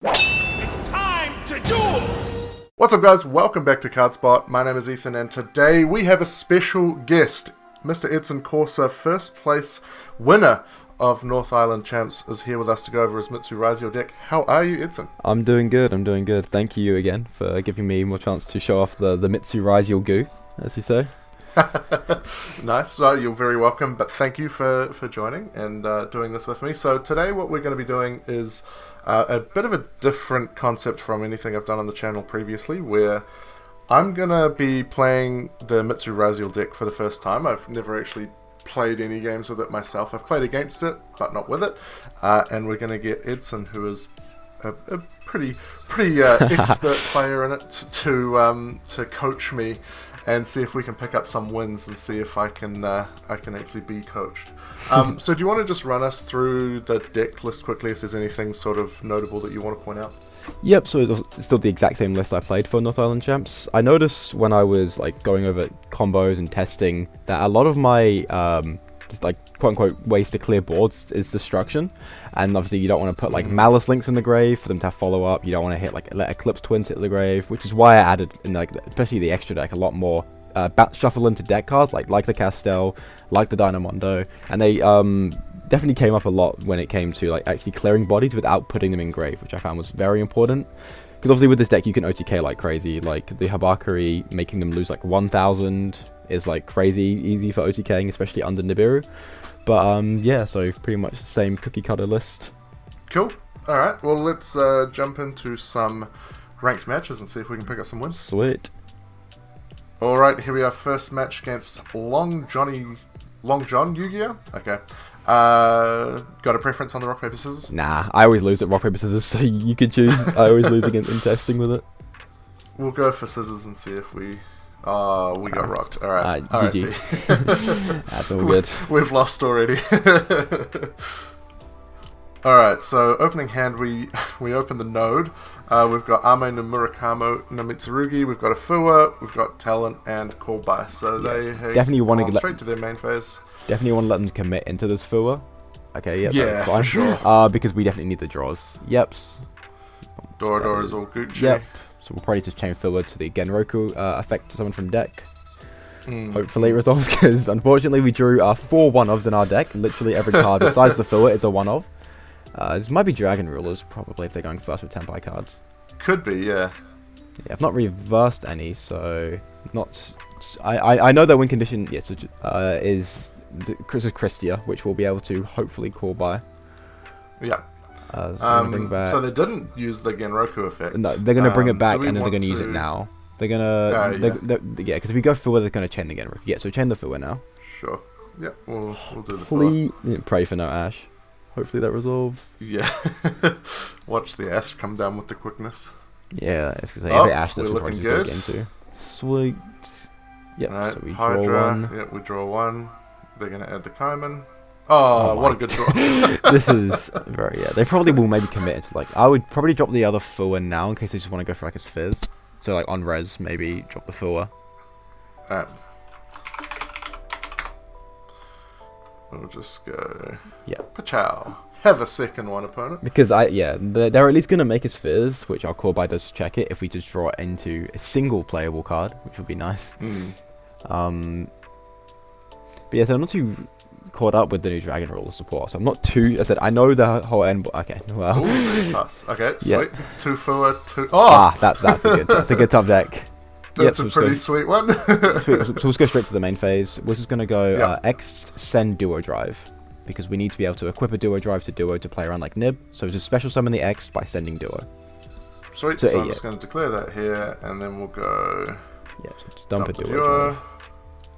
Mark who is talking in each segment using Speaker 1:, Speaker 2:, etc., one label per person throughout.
Speaker 1: It's time to duel!
Speaker 2: What's up, guys? Welcome back to CardSpot. My name is Ethan, and today we have a special guest. Mr. Edson Corser, first place winner of North Island Champs, is here with us to go over his Mitsurugi Ryzeal deck. How are you, Edson?
Speaker 3: I'm doing good. Thank you again for giving me more chance to show off the Mitsurugi Ryzeal goo, as you say.
Speaker 2: Nice. Well, you're very welcome, but thank you for joining and doing this with me. So today what we're going to be doing is a bit of a different concept from anything I've done on the channel previously, where I'm going to be playing the Mitsurugi Ryzeal deck for the first time. I've never actually played any games with it myself. I've played against it, but not with it. And we're going to get Edson, who is a pretty expert player in it, to coach me and see if we can pick up some wins and see if I can actually be coached. So do you want to just run us through the deck list quickly, if there's anything sort of notable that you want to point out?
Speaker 3: Yep, so it's still the exact same list I played for North Island Champs. I noticed when I was going over combos and testing that a lot of my quote-unquote ways to clear boards is destruction, and obviously you don't want to put Malice Links in the grave for them to have follow-up. You don't want to hit let Eclipse Twins hit the grave, which is why I added in especially the extra deck a lot more shuffle into deck cards like the Castel, like the Dynamondo, and they definitely came up a lot when it came to actually clearing bodies without putting them in grave, which I found was very important. Because obviously with this deck you can OTK like crazy, like the Habakari making them lose 1,000 is crazy easy for OTKing, especially under Nibiru. But yeah, so pretty much the same cookie cutter list.
Speaker 2: Cool. Alright, well let's jump into some ranked matches and see if we can pick up some wins.
Speaker 3: Sweet.
Speaker 2: Alright, here we are, first match against Long John Yugioh? Okay. Got a preference on the rock, paper, scissors?
Speaker 3: Nah, I always lose at rock, paper, scissors, so you could choose. I always lose in testing with it.
Speaker 2: We'll go for scissors and see if we... Oh, we got rocked. Alright.
Speaker 3: GG. That's all good.
Speaker 2: We've lost already. Alright, so opening hand, we open the node. We've got Ame no Murakamo no Mitsurugi, we've got a Fua, we've got Talent, and Call By. So they
Speaker 3: definitely want to get
Speaker 2: straight to their main phase.
Speaker 3: Definitely want to let them commit into this Fua. Okay, yep,
Speaker 2: yeah,
Speaker 3: that's fine.
Speaker 2: For sure.
Speaker 3: Because we definitely need the draws. Yep.
Speaker 2: Dora is all Gucci.
Speaker 3: Yep. So we'll probably just chain forward to the Genroku effect to someone from deck. Hopefully it resolves, because unfortunately we drew 4 1-ofs in our deck. Literally every card besides the Fua is a 1-of. This might be Dragon Rulers, probably, if they're going first with Tenpai cards.
Speaker 2: Could be, yeah.
Speaker 3: Yeah, I've not reversed any, so not. I know their win condition. Yes, is Christia, which we'll be able to hopefully call by.
Speaker 2: Yeah.
Speaker 3: So, bring back...
Speaker 2: so they didn't use the Genroku effect.
Speaker 3: No, they're going to bring it back, and then they're going to use it now. They're going to... yeah, because if we go Fua, they're going to chain the Genroku. Yeah, so chain the Fua now.
Speaker 2: Sure. Yeah, we'll do the Fua.
Speaker 3: Pray for no Ash. Hopefully that resolves.
Speaker 2: Yeah. Watch the Ash come down with the quickness.
Speaker 3: Yeah, if it Ash, that's what we're
Speaker 2: looking
Speaker 3: going
Speaker 2: good.
Speaker 3: Into. Sweet. Yep,
Speaker 2: right,
Speaker 3: so we
Speaker 2: Hydra,
Speaker 3: draw one.
Speaker 2: Yep, we draw one. They're going to add the Kaiman. Oh, what a good draw.
Speaker 3: This is very, yeah. They probably will maybe commit to, I would probably drop the other Fua now in case they just want to go for a Spheres. So, on res, maybe drop the Fua.
Speaker 2: Alright. We'll just go...
Speaker 3: Yeah.
Speaker 2: Pachow. Have a second one, opponent.
Speaker 3: Because, they're at least going to make a Spheres, which our Core Buy does check it if we just draw it into a single playable card, which would be nice. But yeah, so I'm not too caught up with the new Dragon Ruler support, so I'm not too... I said, I know the whole end... Okay, well...
Speaker 2: Ooh, pass. Okay, sweet.
Speaker 3: Yep.
Speaker 2: 2 Fua, 2... Oh!
Speaker 3: That's a good top deck.
Speaker 2: That's a pretty sweet one.
Speaker 3: So let's go straight to the main phase. We're just going to go X send Duo Drive, because we need to be able to equip a Duo Drive to Duo to play around like Nib. So just special summon the X by sending Duo.
Speaker 2: Sweet, so I'm just going to declare that here, and then we'll go...
Speaker 3: Yeah, so just dump a Duo Drive.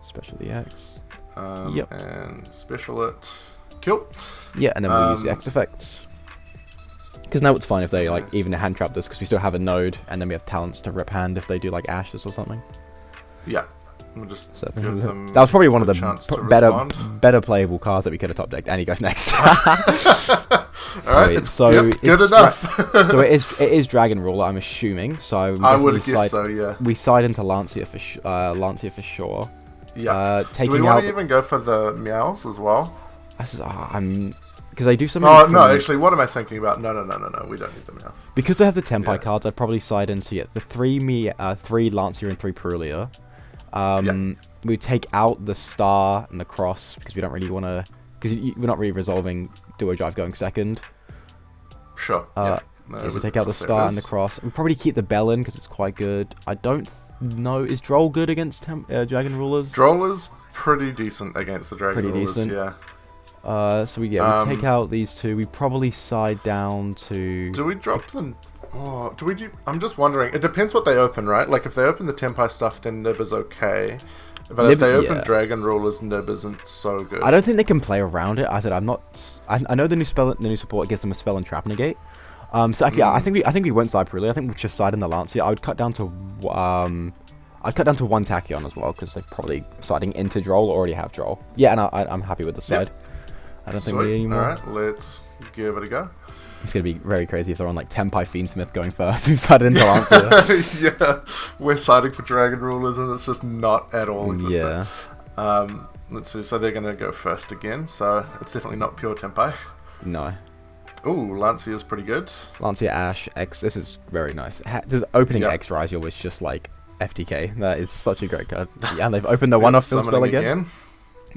Speaker 3: Special the X.
Speaker 2: And special it. Cool.
Speaker 3: Yeah, and then we'll use the X effects. Because now it's fine if they even hand trap this, because we still have a node, and then we have talents to rip hand if they do Ashes or something.
Speaker 2: Yeah. We'll just give them
Speaker 3: that was probably one of the better playable cards that we could have top decked, and he goes next.
Speaker 2: Alright, it's good enough.
Speaker 3: So it is Dragon Ruler, I'm assuming. So
Speaker 2: I would have guessed so, yeah.
Speaker 3: We side into Lancia for sure.
Speaker 2: Yeah. Do we want to even go for the meows as well?
Speaker 3: because they do something.
Speaker 2: Oh no, actually, what am I thinking about? No. We don't need the mouse.
Speaker 3: Because they have the Tenpai cards, I'd probably side into the 3 Lancia and 3 Perulia. We take out the Star and the Cross because we don't really want to. Because we're not really resolving Duo Drive going second.
Speaker 2: Sure.
Speaker 3: We take out the Star and the Cross. We probably keep the Bell in because it's quite good. I don't know. Is Droll good against Dragon Rulers?
Speaker 2: Droll is pretty decent against the Dragon Rulers.
Speaker 3: Decent.
Speaker 2: Yeah.
Speaker 3: So we take out these 2. We probably side down to.
Speaker 2: Do we drop them? Oh, do we do? I'm just wondering. It depends what they open, right? Like if they open the Tenpai stuff, then Nib is okay. But if they open Dragon Rulers, Nib isn't so good.
Speaker 3: I don't think they can play around it. I said I'm not. I know the new support gives them a spell and trap negate. So actually, I think we won't side Perulia. I think we'll just side in the Lancia. I would cut down to 1 Tachyon as well because they're probably siding into Droll or already have Droll. Yeah, and I'm happy with the side.
Speaker 2: Yep.
Speaker 3: I don't think we need any more.
Speaker 2: Alright, let's give it a go.
Speaker 3: It's going to be very crazy if they're on like Tenpai Fiendsmith going first. We've sided into Lancia.
Speaker 2: Yeah, we're siding for Dragon Rulers and it's just not at all existent. Yeah. Let's see, so they're going to go first again, so it's definitely not pure Tenpai.
Speaker 3: No.
Speaker 2: Ooh, Lancia is pretty good.
Speaker 3: Lancia, Ash, X, this is very nice. Just opening X Ryzeal was just like FTK. That is such a great card. Yeah, and they've opened the one-off field spell again.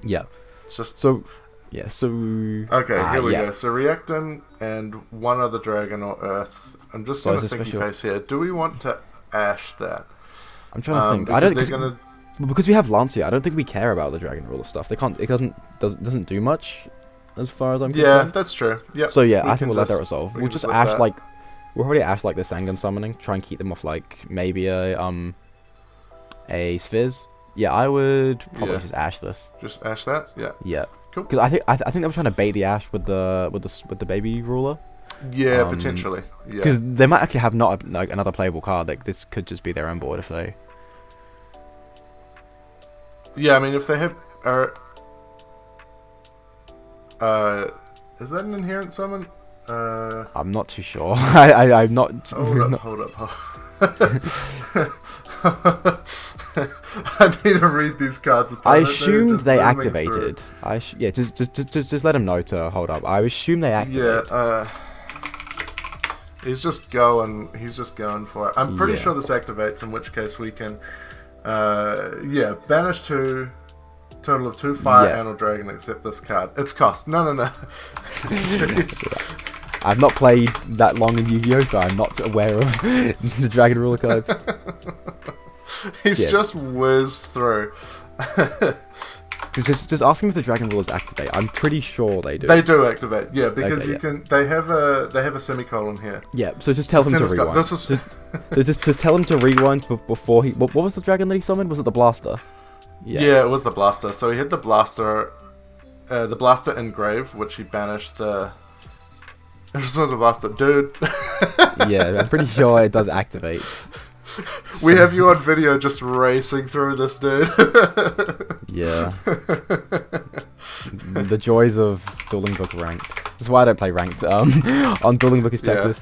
Speaker 3: Yeah.
Speaker 2: It's just...
Speaker 3: So... Yeah, so...
Speaker 2: Okay, here we go. So Reactin and 1 other Dragon or Earth. I'm just going to thinky face here. Do we want to Ash that?
Speaker 3: I'm trying to think. I don't think... Because we have Lancia, I don't think we care about the Dragon Ruler stuff. They can't... It doesn't do much, as far as I'm concerned.
Speaker 2: Yeah, that's true. Yep.
Speaker 3: So yeah, I think we'll let that resolve. We'll just Ash, like... We'll already Ash, like, the Sangan summoning. Try and keep them off, like, maybe a Spheres. Yeah, I would probably just Ash this.
Speaker 2: Just Ash that? Yeah.
Speaker 3: Yeah.
Speaker 2: Cool.
Speaker 3: Because I think they were trying to bait the Ash with the baby ruler.
Speaker 2: Yeah, potentially. Yeah.
Speaker 3: Because they might actually have not like another playable card. Like this could just be their own board if they.
Speaker 2: Yeah, I mean if they have is that an inherent summon?
Speaker 3: I'm not too sure. I'm not.
Speaker 2: Hold up. I need to read these cards.
Speaker 3: I assumed they activated. Just let them know to hold up. I assume they activated.
Speaker 2: Yeah. He's just going for it. I'm pretty sure this activates. In which case we can, banish 2. Total of 2 fire and dragon except this card. It's cost. No.
Speaker 3: I've not played that long in Yu-Gi-Oh, so I'm not aware of the Dragon Ruler cards.
Speaker 2: He's just whizzed through.
Speaker 3: just asking if the Dragon Rulers activate. I'm pretty sure they do.
Speaker 2: They do activate, yeah, because you can. They have a semicolon here.
Speaker 3: Yeah, so just tell them to rewind. This is just tell him to rewind before he. What was the dragon that he summoned? Was it the Blaster?
Speaker 2: Yeah, it was the Blaster. So he hit the Blaster engrave, which he banished the. It was the Blaster, dude.
Speaker 3: Yeah, I'm pretty sure it does activate.
Speaker 2: We have you on video just racing through this, dude.
Speaker 3: Yeah. The joys of Dueling Book ranked. That's why I don't play ranked on Dueling Book Inspectors.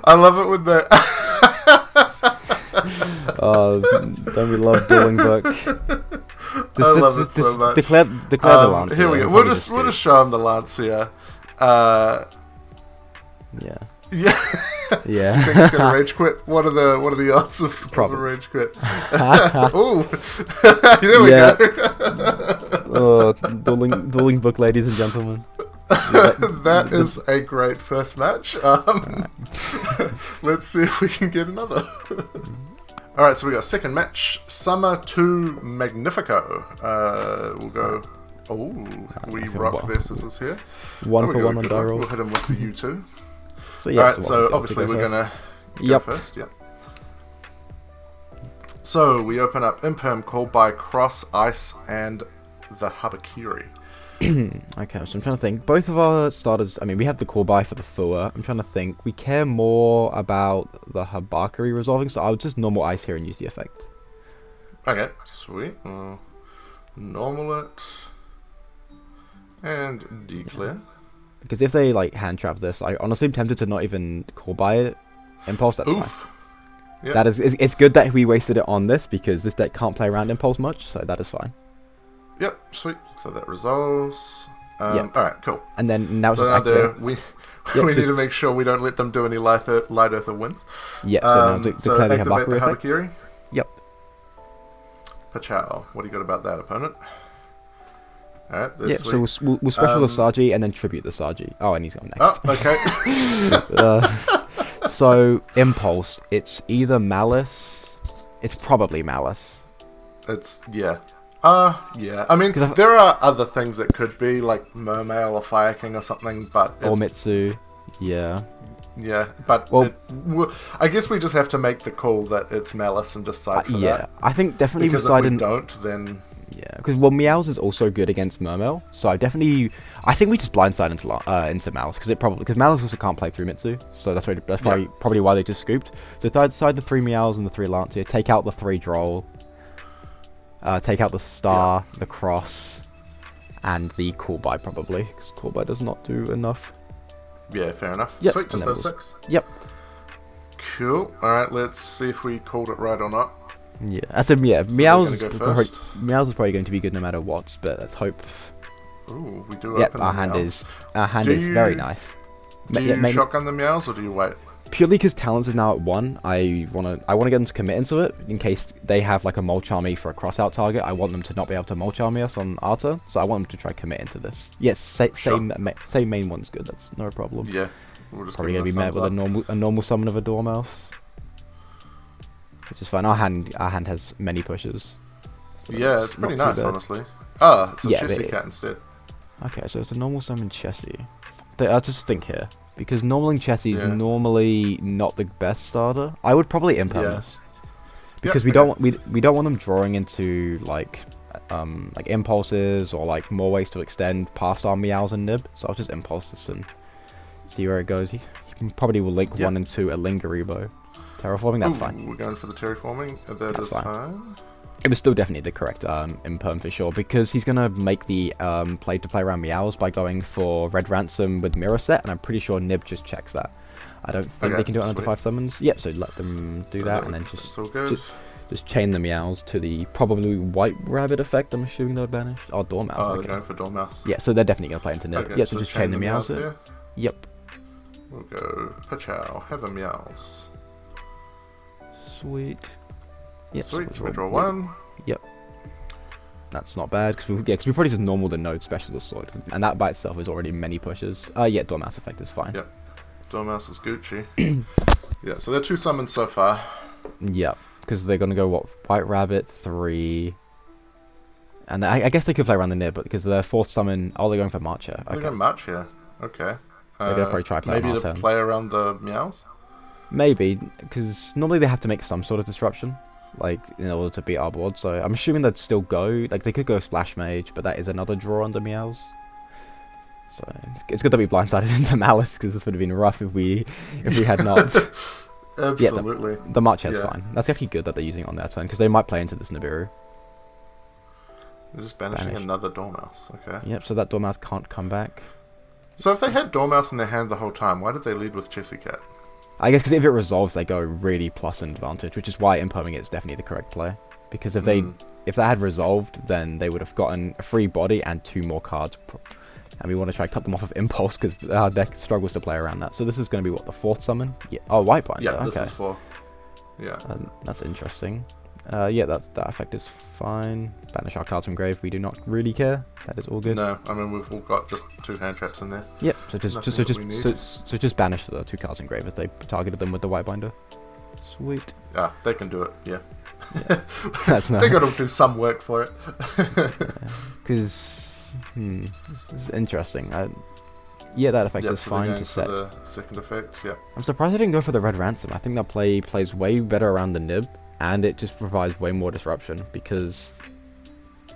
Speaker 2: I love it when they...
Speaker 3: Don't we love Dueling Book?
Speaker 2: I love it so much.
Speaker 3: Declare the Lancia.
Speaker 2: Here we go. We'll just show him the Lancia. Yeah.
Speaker 3: Yeah.
Speaker 2: I think he's gonna rage quit. What are the odds of a rage quit? Ooh. There we go.
Speaker 3: Dueling Book, ladies and gentlemen.
Speaker 2: That is a great first match. Let's see if we can get another. Alright, so we got second match. Summer 2 Magnifico. We'll go... Oh, we rock their scissors here.
Speaker 3: One for one on die roll.
Speaker 2: We'll hit him with the U2.
Speaker 3: So, yeah,
Speaker 2: alright, so obviously we're going to go first. Yep. So we open up Imperm, called by Cross, Ice, and the Habakiri.
Speaker 3: Okay, so I'm trying to think. Both of our starters, I mean, we have the call by for the Fua. I'm trying to think. We care more about the Habakiri resolving, so I'll just normal Ice here and use the effect.
Speaker 2: Okay, sweet. Normal it. And declare.
Speaker 3: Because if they, like, hand trap this, I honestly am tempted to not even call by it. Impulse, that's fine.
Speaker 2: Yeah.
Speaker 3: That is, it's good that we wasted it on this because this deck can't play around Impulse much, so that is fine.
Speaker 2: Yep, sweet. So that resolves.
Speaker 3: Yep.
Speaker 2: Alright, cool.
Speaker 3: And then now it's
Speaker 2: So
Speaker 3: just
Speaker 2: now
Speaker 3: activate.
Speaker 2: we
Speaker 3: Yep,
Speaker 2: we
Speaker 3: so-
Speaker 2: need to make sure we don't let them do any Light Earther wins.
Speaker 3: Yep, so now declare the
Speaker 2: activate the
Speaker 3: Habaku effect.
Speaker 2: Habakiri.
Speaker 3: Yep.
Speaker 2: Pachow. What do you got about that, opponent? Alright,
Speaker 3: Yep, so we'll special the Saji and then tribute the Saji. Oh, and he's going next.
Speaker 2: Oh, okay.
Speaker 3: So, Impulse, it's either Malice. It's probably Malice.
Speaker 2: It's, yeah. Yeah. I mean, there are other things it could be, like Mermail or Fire King or something, but
Speaker 3: Or
Speaker 2: it's,
Speaker 3: Mitsu. Yeah.
Speaker 2: yeah, but
Speaker 3: Well-
Speaker 2: I guess we just have to make the call that it's Malice and just side for
Speaker 3: Yeah.
Speaker 2: that.
Speaker 3: I think definitely
Speaker 2: Because if
Speaker 3: beside
Speaker 2: we
Speaker 3: an...
Speaker 2: don't, then...
Speaker 3: Yeah, because well, Meow's is also good against Mermail, so I think we just blindside into Malice because Malice also can't play through Mitsu, so that's probably why they just scooped. So side the 3 Meows and the 3 Lancia, take out the 3 Droll, take out the Star, the Cross, and the Cool Buy probably, because Cool Buy does not do enough.
Speaker 2: Yeah, fair enough.
Speaker 3: Yep,
Speaker 2: Sweet, just
Speaker 3: and then
Speaker 2: those 6.
Speaker 3: Yep.
Speaker 2: Cool. Alright, let's see if we called it right or not.
Speaker 3: Yeah, I said yeah.
Speaker 2: So
Speaker 3: Meow's
Speaker 2: they're gonna go first.
Speaker 3: Meow's is probably going to be good no matter what, but let's hope.
Speaker 2: Ooh, we do
Speaker 3: Yep,
Speaker 2: open
Speaker 3: our
Speaker 2: the
Speaker 3: hand
Speaker 2: Meows.
Speaker 3: is very nice.
Speaker 2: Do you shotgun the Meows or do you wait?
Speaker 3: Purely because Talents is now at 1, I wanna get them to commit into it in case they have like a Molcharm me for a crossout target. I want them to not be able to Molcharm me us on Arta, so I want them to try commit into this. Yes, say main one's good. That's no problem.
Speaker 2: Yeah, we'll just
Speaker 3: Probably
Speaker 2: give
Speaker 3: gonna
Speaker 2: it
Speaker 3: be met with a normal summon of a Dormouse, which is fine. Our hand has many pushes. So
Speaker 2: yeah, it's pretty
Speaker 3: not too
Speaker 2: nice,
Speaker 3: bad.
Speaker 2: honestly. Ah, it's a
Speaker 3: Yeah,
Speaker 2: Chessy
Speaker 3: but
Speaker 2: Cat instead.
Speaker 3: Okay, so it's a normal summon Chessie. I'll just think here. Because normaling Chessie is
Speaker 2: Yeah.
Speaker 3: normally not the best starter. I would probably imp
Speaker 2: Yeah.
Speaker 3: this. Because
Speaker 2: Yep,
Speaker 3: we don't want them drawing into like impulses or like more ways to extend past our Meows and Nib. So I'll just impulse this and see where it goes. He probably will link 1 and 2 a Lingaribo. Terraforming, that's
Speaker 2: Ooh,
Speaker 3: fine.
Speaker 2: We're going for the terraforming. That is
Speaker 3: fine.
Speaker 2: fine.
Speaker 3: It was still definitely the correct imperm for sure, because he's going to make the play around Meows by going for Red Ransom with Mirror Set, and I'm pretty sure Nib just checks that. I don't think
Speaker 2: Okay,
Speaker 3: they can do it under
Speaker 2: sweet.
Speaker 3: 5 summons. Yep, so let them do that, and then
Speaker 2: It's all good.
Speaker 3: just chain the Meows to the probably White Rabbit effect, I'm assuming they're banished. Oh, Dormouse,
Speaker 2: Oh,
Speaker 3: okay.
Speaker 2: they're going for Dormouse.
Speaker 3: Yeah, so they're definitely going to play into Nib.
Speaker 2: Okay,
Speaker 3: Yep, so just chain the Meows in.
Speaker 2: here.
Speaker 3: Yep.
Speaker 2: We'll go Pachow, have a Meows.
Speaker 3: Sweet. Yep,
Speaker 2: Sweet, so we draw
Speaker 3: yep.
Speaker 2: 1.
Speaker 3: Yep. That's not bad, because we probably just normal the Node Specialist Sword, and that by itself is already many pushes. Yeah, Dormouse effect is fine.
Speaker 2: Yep. Dormouse is Gucci. Yeah, so they're 2 summons so far.
Speaker 3: Yep, because they're going to go, what, White Rabbit, 3... And I guess they could play around the Nib, but because their 4th summon... Oh, they're going for March here.
Speaker 2: They're
Speaker 3: Okay.
Speaker 2: going March here. Okay.
Speaker 3: They're going to probably try play
Speaker 2: Maybe
Speaker 3: on our
Speaker 2: to
Speaker 3: turn.
Speaker 2: play around the Meows?
Speaker 3: Maybe, because normally they have to make some sort of disruption, like, in order to beat our board, so I'm assuming they'd still go... Like, they could go Splash Mage, but that is another draw under Meows. So, it's good that we blindsided into Malice, because this would have been rough if we had not.
Speaker 2: Absolutely.
Speaker 3: Yeah, the March head's
Speaker 2: Yeah.
Speaker 3: fine. That's actually good that they're using it on their turn, because they might play into this Nibiru.
Speaker 2: They're just banishing
Speaker 3: Banish.
Speaker 2: another Dormouse. Okay.
Speaker 3: Yep, so that Dormouse can't come back.
Speaker 2: So if they had Dormouse in their hand the whole time, why did they lead with Chessy Cat?
Speaker 3: I guess because if it resolves, they go really plus advantage, which is why imperming it is definitely the correct play. Because if that had resolved, then they would have gotten a free body and 2 more cards. And we want to try to cut them off of Impulse, because our deck struggles to play around that. So this is going to be, what, the 4th summon? Yeah. Oh, White Binder,
Speaker 2: Yeah,
Speaker 3: okay.
Speaker 2: this is 4. Yeah.
Speaker 3: That's interesting. Yeah, that effect is fine. Banish our cards from grave, we do not really care. That is all good.
Speaker 2: No, I mean, we've all got just 2 hand traps in there.
Speaker 3: Yep, so
Speaker 2: Nothing
Speaker 3: just banish the 2 cards in grave as they targeted them with the White Binder. Sweet.
Speaker 2: Yeah, they can do it, yeah.
Speaker 3: That's nice.
Speaker 2: They gotta do some work for it.
Speaker 3: Because, this is interesting. Yeah, that effect
Speaker 2: Yep,
Speaker 3: is
Speaker 2: so they're
Speaker 3: fine
Speaker 2: going
Speaker 3: to
Speaker 2: for
Speaker 3: set.
Speaker 2: the second effect, yeah.
Speaker 3: I'm surprised I didn't go for the Red Ransom. I think that play plays way better around the Nib, and it just provides way more disruption, because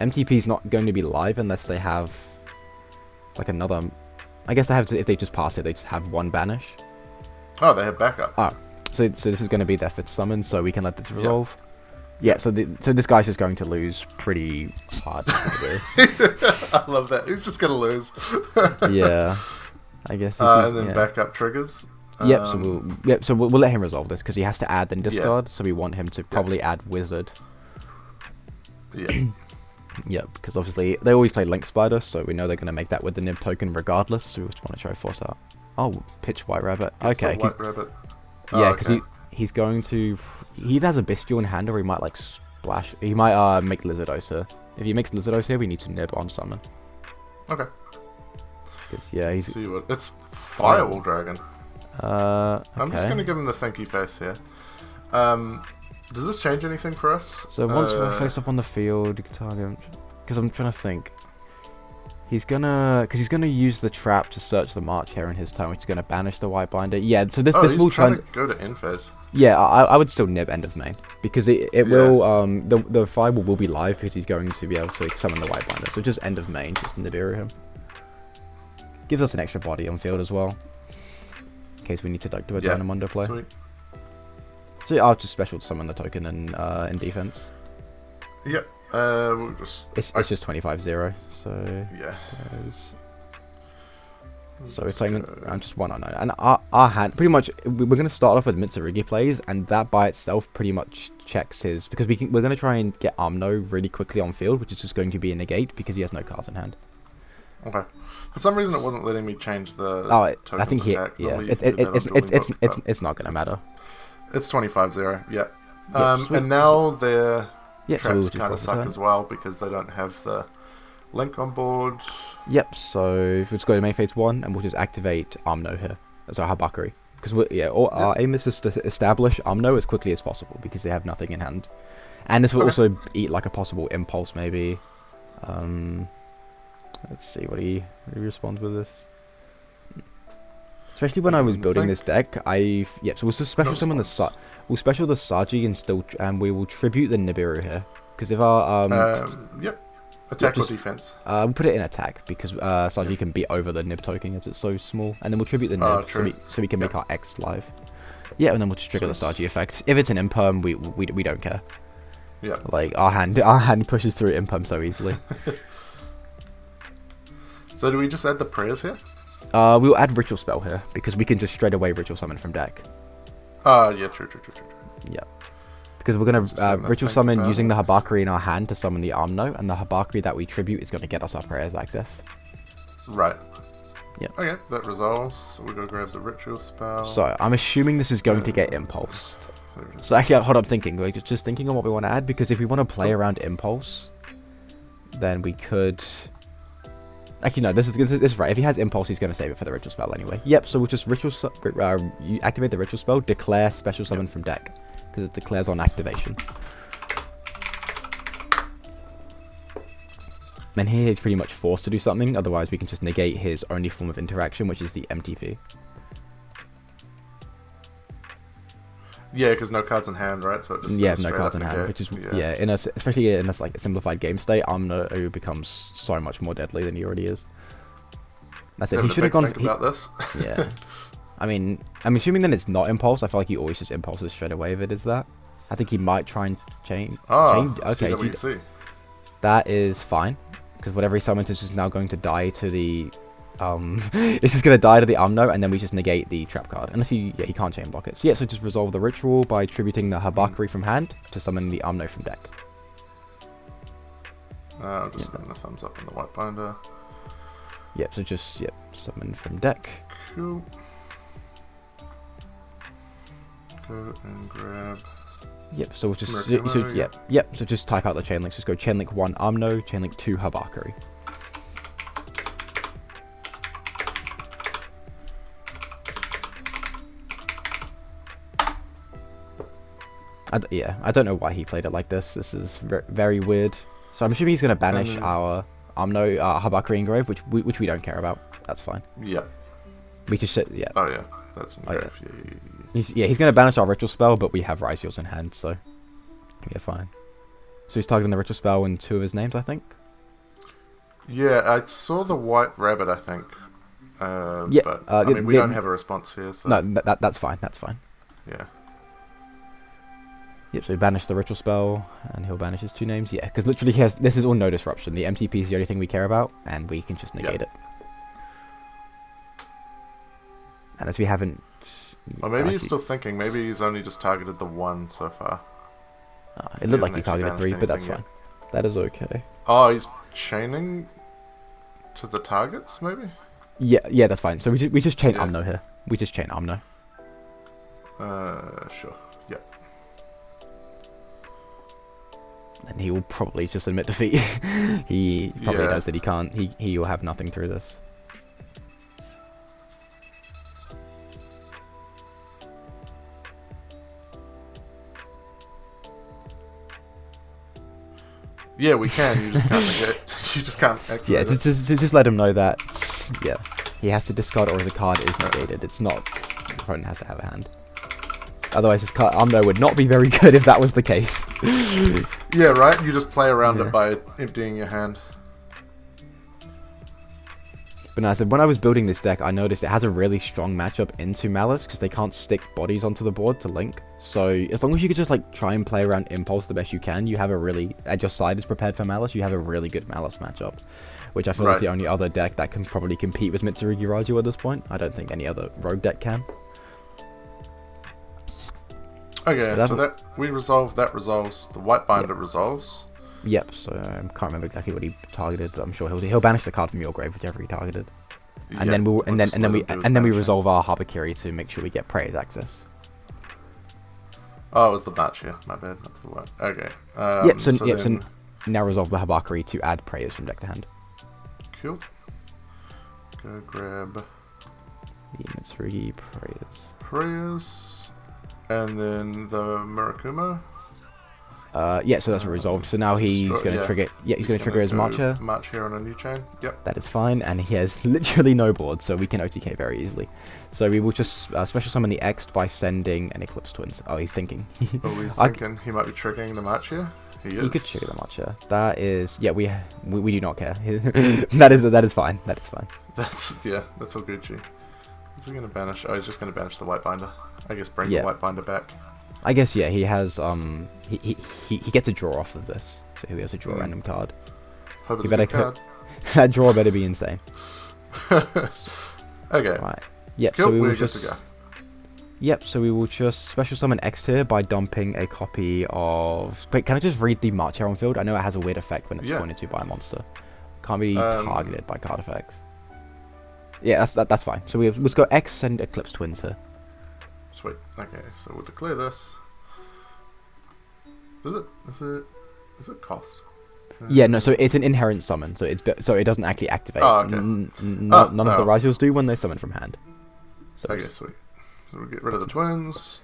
Speaker 3: MTP is not going to be live unless they have, like, another... I guess they have to, if they just pass it, they just have 1 banish.
Speaker 2: Oh, they have backup.
Speaker 3: Ah, so this is going to be their 5th summon, so we can let this resolve. Yeah, so this guy's just going to lose pretty hard.
Speaker 2: I love that. He's just gonna lose.
Speaker 3: Yeah, I guess.
Speaker 2: And then backup triggers.
Speaker 3: Yep. So we'll let him resolve this because he has to add then discard. So we want him to probably add wizard.
Speaker 2: Yeah.
Speaker 3: Yep. Because obviously they always play Link Spider, so we know they're gonna make that with the Nib token regardless. So we just want to try force out. Oh, pitch White Rabbit.
Speaker 2: It's
Speaker 3: Okay.
Speaker 2: the White Rabbit.
Speaker 3: Yeah, because he's going to. He either has a Bestial in hand or he might like splash. He might make Lizardos here. If he makes Lizardos here, we need to Nib on summon.
Speaker 2: Okay.
Speaker 3: Yeah, he's.
Speaker 2: See what? It's Firewall Dragon.
Speaker 3: Okay.
Speaker 2: I'm just gonna give him the thinky face here. Does this change anything for us?
Speaker 3: So once we're face up on the field, you can target. Because I'm trying to think. He's gonna use the trap to search the march here in his turn, which is gonna banish the White Binder. Yeah, so this
Speaker 2: he's
Speaker 3: will
Speaker 2: trying to go to end phase.
Speaker 3: Yeah, I would still Nib end of main because it will the Fireball will be live because he's going to be able to summon the White Binder. So just end of main, just Nibiru him. Gives us an extra body on field as well, in case we need to like do a Dynamondo play.
Speaker 2: Sweet.
Speaker 3: So yeah, I'll just special summon the token in defense.
Speaker 2: Yep. We'll just.
Speaker 3: It's just 25-0. So
Speaker 2: yeah.
Speaker 3: So we're playing just 1-0, and our hand pretty much we're going to start off with Mitsurugi plays, and that by itself pretty much checks his because we're going to try and get Amno really quickly on field, which is just going to be a negate because he has no cards in hand.
Speaker 2: Okay. For some reason, it wasn't letting me change the.
Speaker 3: I think it's not going to matter.
Speaker 2: It's 25-0. Yeah.
Speaker 3: Sweet.
Speaker 2: And now their
Speaker 3: so
Speaker 2: traps
Speaker 3: we'll
Speaker 2: kind of suck as well because they don't have the Link on board.
Speaker 3: Yep, so we'll just go to main phase 1 and we'll just activate Amno here as our Habakari. Because our aim is just to establish Amno as quickly as possible because they have nothing in hand. And this will also eat like a possible impulse maybe. Let's see what he responds with this. Especially when I was building this deck, so we'll just special summon we'll special the Saji and we will tribute the Nibiru here. Because if our
Speaker 2: attack or defense.
Speaker 3: We'll put it in attack because Saji can beat over the Nib token as it's so small, and then we'll tribute the Nib so we can make our X live. Yeah, and then we'll just trigger the Saji effect. If it's an imperm, we don't care.
Speaker 2: Yeah.
Speaker 3: Like our hand pushes through imperm so easily.
Speaker 2: So do we just add the prayers here?
Speaker 3: We'll add Ritual Spell here because we can just straight away Ritual Summon from deck.
Speaker 2: Yeah, true.
Speaker 3: Yeah. Because we're going to Ritual Summon using the Habakari in our hand to summon the Amno, and the Habakari that we tribute is going to get us our prayers access.
Speaker 2: Right.
Speaker 3: Yeah.
Speaker 2: Okay, that resolves. So we'll go grab the Ritual Spell.
Speaker 3: So I'm assuming this is going to get Impulse. So actually, hold up, just thinking on what we want to add, because if we want to play around Impulse, then we could... Actually, no, this is right. If he has Impulse, he's going to save it for the Ritual Spell anyway. Yep, so we'll just activate the Ritual Spell, declare Special Summon from deck, because it declares on activation. Then here he's pretty much forced to do something, otherwise we can just negate his only form of interaction, which is the MTP.
Speaker 2: Yeah, because no cards in hand, right? So it just
Speaker 3: no cards in hand, which is especially in a like simplified game state, Amno becomes so much more deadly than he already is. That's it. He should have gone.
Speaker 2: About this.
Speaker 3: Yeah, I mean, I'm assuming then it's not impulse. I feel like he always just impulses straight away if it is that. I think he might try and change. Okay, that is fine because whatever he summons is just now going to die to the. It's just going to die to the Amno, and then we just negate the trap card. Unless he can't chain block it. So so just resolve the ritual by tributing the Habakari from hand to summon the Amno from deck.
Speaker 2: I'll just spin the thumbs up on the White Binder.
Speaker 3: Yep, so just, summon from deck.
Speaker 2: Cool. Go and grab...
Speaker 3: Yep, so we'll just, so just type out the chain links. Just go chain link 1 Amno, chain link 2 Habakari. I don't know why he played it like this. This is very weird. So I'm assuming he's going to banish our Amno, Habakari Engrave, which we don't care about. That's fine.
Speaker 2: Yeah.
Speaker 3: We just
Speaker 2: Oh yeah, that's Engrave.
Speaker 3: He's going to banish our Ritual Spell, but we have Ryzeals in hand, so fine. So he's targeting the Ritual Spell in 2 of his names, I think.
Speaker 2: Yeah, I saw the White Rabbit, I think. But I mean, we don't have a response here, so...
Speaker 3: No, that's fine. That's fine.
Speaker 2: Yeah.
Speaker 3: Yep, so he banished the Ritual Spell, and he'll banish his 2 names. Yeah, because literally this is all no disruption. The MTP is the only thing we care about, and we can just negate it. And as we haven't...
Speaker 2: Or maybe he's
Speaker 3: Actually-
Speaker 2: still thinking. Maybe he's only just targeted the one so far.
Speaker 3: It looked like he
Speaker 2: hasn't actually
Speaker 3: targeted 3, but that's
Speaker 2: banished
Speaker 3: fine. That is okay.
Speaker 2: Oh, he's chaining to the targets, maybe?
Speaker 3: Yeah, that's fine. So we just chain
Speaker 2: Yeah.
Speaker 3: Umno here. We just chain Umno.
Speaker 2: Sure. Yep.
Speaker 3: And he will probably just admit defeat. He probably
Speaker 2: Yeah.
Speaker 3: knows that he can't. He will have nothing through this.
Speaker 2: Yeah, we can. You just can't negate. You just can't activate
Speaker 3: Yeah,
Speaker 2: it.
Speaker 3: just let him know that. Yeah, he has to discard, or the card is negated. It's not. The opponent has to have a hand. Otherwise, his card Umno would not be very good if that was the case.
Speaker 2: Yeah, right? You just play around
Speaker 3: Yeah.
Speaker 2: it by emptying your hand.
Speaker 3: But no, I said when I was building this deck, I noticed it has a really strong matchup into Malice because they can't stick bodies onto the board to link. So as long as you could just like try and play around Impulse the best you can, you have a really, and your side is prepared for Malice, you have a really good Malice matchup. Which I feel is
Speaker 2: Right.
Speaker 3: the only other deck that can probably compete with Mitsurugi Ryzeal at this point. I don't think any other rogue deck can.
Speaker 2: Okay,
Speaker 3: So
Speaker 2: so that we resolve, that resolves. The white binder resolves.
Speaker 3: Yep, so I can't remember exactly what he targeted, but I'm sure he'll banish the card from your grave, whichever he targeted. And
Speaker 2: Yeah,
Speaker 3: then
Speaker 2: we'll just let him do his
Speaker 3: we
Speaker 2: banishing.
Speaker 3: resolve our Habakiri to make sure we get Prey's access.
Speaker 2: Oh, it was the match, yeah. My bad. Not the white. Okay.
Speaker 3: So
Speaker 2: then-
Speaker 3: now resolve the Habakiri to add Preyers from deck to hand.
Speaker 2: Cool. Go grab
Speaker 3: The Mitsurugi Preyers.
Speaker 2: prayers. And then the Murakuma.
Speaker 3: So that's resolved. So now he's
Speaker 2: Destroy-
Speaker 3: going to
Speaker 2: yeah.
Speaker 3: trigger. Yeah, he's going to trigger his
Speaker 2: go
Speaker 3: March here.
Speaker 2: March here on a new chain. Yep.
Speaker 3: That is fine, and he has literally no board, so we can OTK very easily. So we will just special summon the X by sending an Eclipse Twins. Oh, he's thinking.
Speaker 2: Oh, he's
Speaker 3: I-
Speaker 2: thinking he might be triggering the March here. He is.
Speaker 3: You could trigger the March here. That is, yeah, we do not care. that is fine. That is fine.
Speaker 2: That's all good, G. Is he going to banish? Oh, he's just going to banish the white binder. I guess bring
Speaker 3: Yeah.
Speaker 2: the white binder back.
Speaker 3: I guess yeah, he has he gets a draw off of this, so he'll be able to draw a random card.
Speaker 2: Hope
Speaker 3: You
Speaker 2: it's a
Speaker 3: better
Speaker 2: good card.
Speaker 3: that draw better be insane.
Speaker 2: Okay.
Speaker 3: Right. Yep.
Speaker 2: Cool,
Speaker 3: So we
Speaker 2: we're
Speaker 3: will
Speaker 2: good
Speaker 3: just.
Speaker 2: to go.
Speaker 3: Yep. So we will just special summon X here by dumping a copy of. Wait, can I just read the March here on field? I know it has a weird effect when it's
Speaker 2: Yeah.
Speaker 3: pointed to by a monster. Can't be targeted by card effects. Yeah, that's fine. So let's go X and Eclipse Twins here.
Speaker 2: Sweet. Okay, so we'll declare this. Is it cost?
Speaker 3: Yeah, no. So it's an inherent summon, so so it doesn't actually activate.
Speaker 2: Oh, okay.
Speaker 3: None of the
Speaker 2: no.
Speaker 3: Ryzeals do when they summon from hand. So
Speaker 2: Okay, sweet. So we'll get rid of the twins.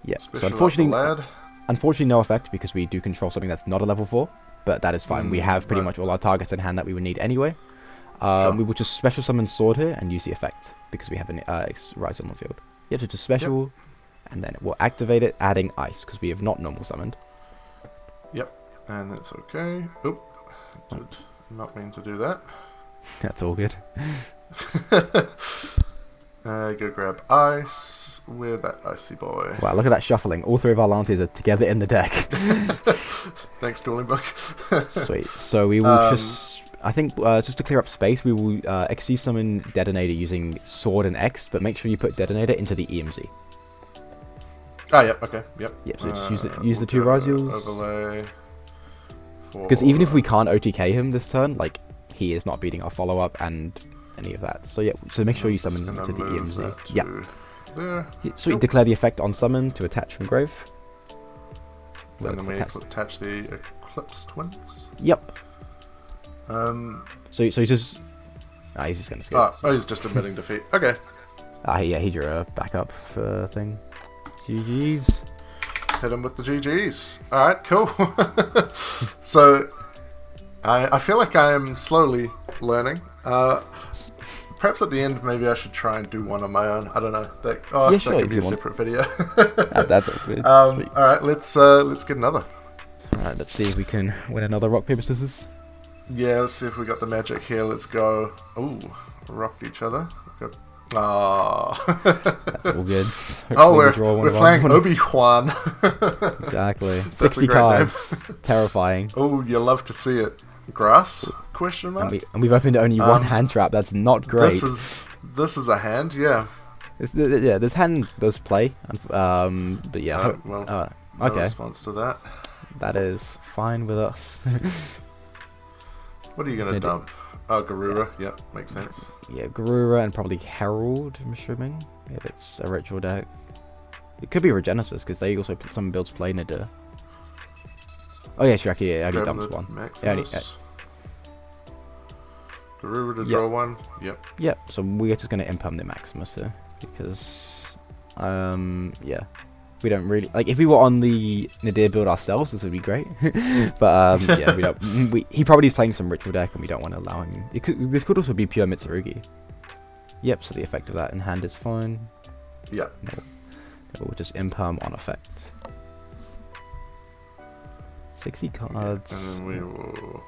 Speaker 3: yeah.
Speaker 2: Special
Speaker 3: So
Speaker 2: up the
Speaker 3: unfortunately,
Speaker 2: lad.
Speaker 3: no effect because we do control something that's not a level 4, but that is fine. We have pretty
Speaker 2: right.
Speaker 3: much all our targets in hand that we would need anyway.
Speaker 2: Sure.
Speaker 3: We will just special summon Sword here and use the effect because we have an Rise on the field. Yep, so just special, and then we'll activate it, adding Ice because we have not normal summoned.
Speaker 2: Yep, and that's okay. Oop, did not mean to do that.
Speaker 3: That's all good.
Speaker 2: Go grab ice. Where that icy boy?
Speaker 3: Wow, look at that shuffling. All 3 of our Lances are together in the deck.
Speaker 2: Thanks, Dueling Book.
Speaker 3: Sweet. So we will just, I think, just to clear up space, we will XC summon Detonator using Sword and X, but make sure you put Detonator into the EMZ.
Speaker 2: Ah, yep. Okay. Yep.
Speaker 3: Yep. So just use the
Speaker 2: we'll
Speaker 3: 2
Speaker 2: go
Speaker 3: Ryzeals.
Speaker 2: Overlay.
Speaker 3: Because even if we can't OTK him this turn, like, he is not beating our follow-up and any of that. So yeah, so make sure you summon him to the EMZ. Yeah.
Speaker 2: There.
Speaker 3: So we declare the effect on summon to attach from grave.
Speaker 2: And then we
Speaker 3: Attach-
Speaker 2: attach the Eclipse Twins.
Speaker 3: Yep.
Speaker 2: Um.
Speaker 3: So he's just... he's just going to skip.
Speaker 2: Oh, he's just admitting defeat. Okay.
Speaker 3: Yeah, he drew a backup for thing. GG's.
Speaker 2: Hit him with the GGs. Alright, cool. So, I feel like I am slowly learning. Perhaps at the end, maybe I should try and do one on my own. I don't know. That
Speaker 3: sure,
Speaker 2: could be a
Speaker 3: if you want.
Speaker 2: separate video.
Speaker 3: That's good. Sweet.
Speaker 2: Alright, let's get another.
Speaker 3: Alright, let's see if we can win another rock, paper, scissors.
Speaker 2: Yeah, let's see if we got the magic here. Let's go. Ooh, rocked each other. Oh.
Speaker 3: That's all good.
Speaker 2: Oh,
Speaker 3: Hopefully
Speaker 2: we're playing Obi-Wan.
Speaker 3: Exactly.
Speaker 2: That's a
Speaker 3: 60
Speaker 2: great name.
Speaker 3: cards. Terrifying.
Speaker 2: Oh, you love to see it. Grass? Question mark.
Speaker 3: And we've opened only one hand trap. That's not great.
Speaker 2: This is a hand, yeah.
Speaker 3: Yeah, this hand does play, but yeah.
Speaker 2: Well, no
Speaker 3: okay,
Speaker 2: response to that.
Speaker 3: that is fine with us.
Speaker 2: What are you gonna dump? Oh, Garura. Yeah, makes sense.
Speaker 3: Yeah, Garura and probably Herald, I'm assuming, if it's a ritual deck. It could be Regenesis, because they also some builds play Nadir. Oh yeah, sure, actually, yeah, I already dumped one.
Speaker 2: Maximus. Garura to draw one. Yep.
Speaker 3: Yep, so we're just going to imperm the Maximus here, because, yeah. We don't really, like, if we were on the Nadir build ourselves, this would be great. But, yeah, we don't, he probably is playing some ritual deck, and we don't want to allow him. This could also be pure Mitsurugi. Yep, so the effect of that in hand is fine.
Speaker 2: Yeah.
Speaker 3: We'll just imperm on effect. 60 cards.
Speaker 2: And then we will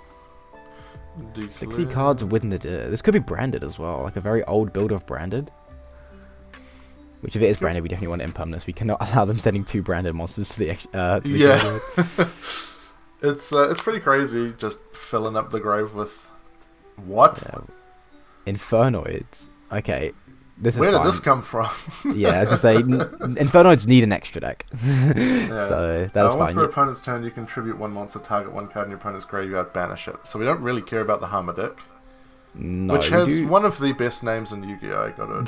Speaker 3: 60 cards with Nadir. This could be branded as well, like a very old build of branded. Which, if it is branded, we definitely want to imperm this. We cannot allow them sending 2 branded monsters to the
Speaker 2: yeah. It's pretty crazy just filling up the grave with what?
Speaker 3: Infernoids. Okay.
Speaker 2: Where did this come from?
Speaker 3: Yeah, I was gonna say Infernoids need an extra deck. So that's
Speaker 2: once
Speaker 3: fine.
Speaker 2: per opponent's turn, you contribute 1 monster, target 1 card in your opponent's graveyard, banish it. So we don't really care about the Hammer deck.
Speaker 3: No,
Speaker 2: which has one of the best names in Yu-Gi-Oh! I gotta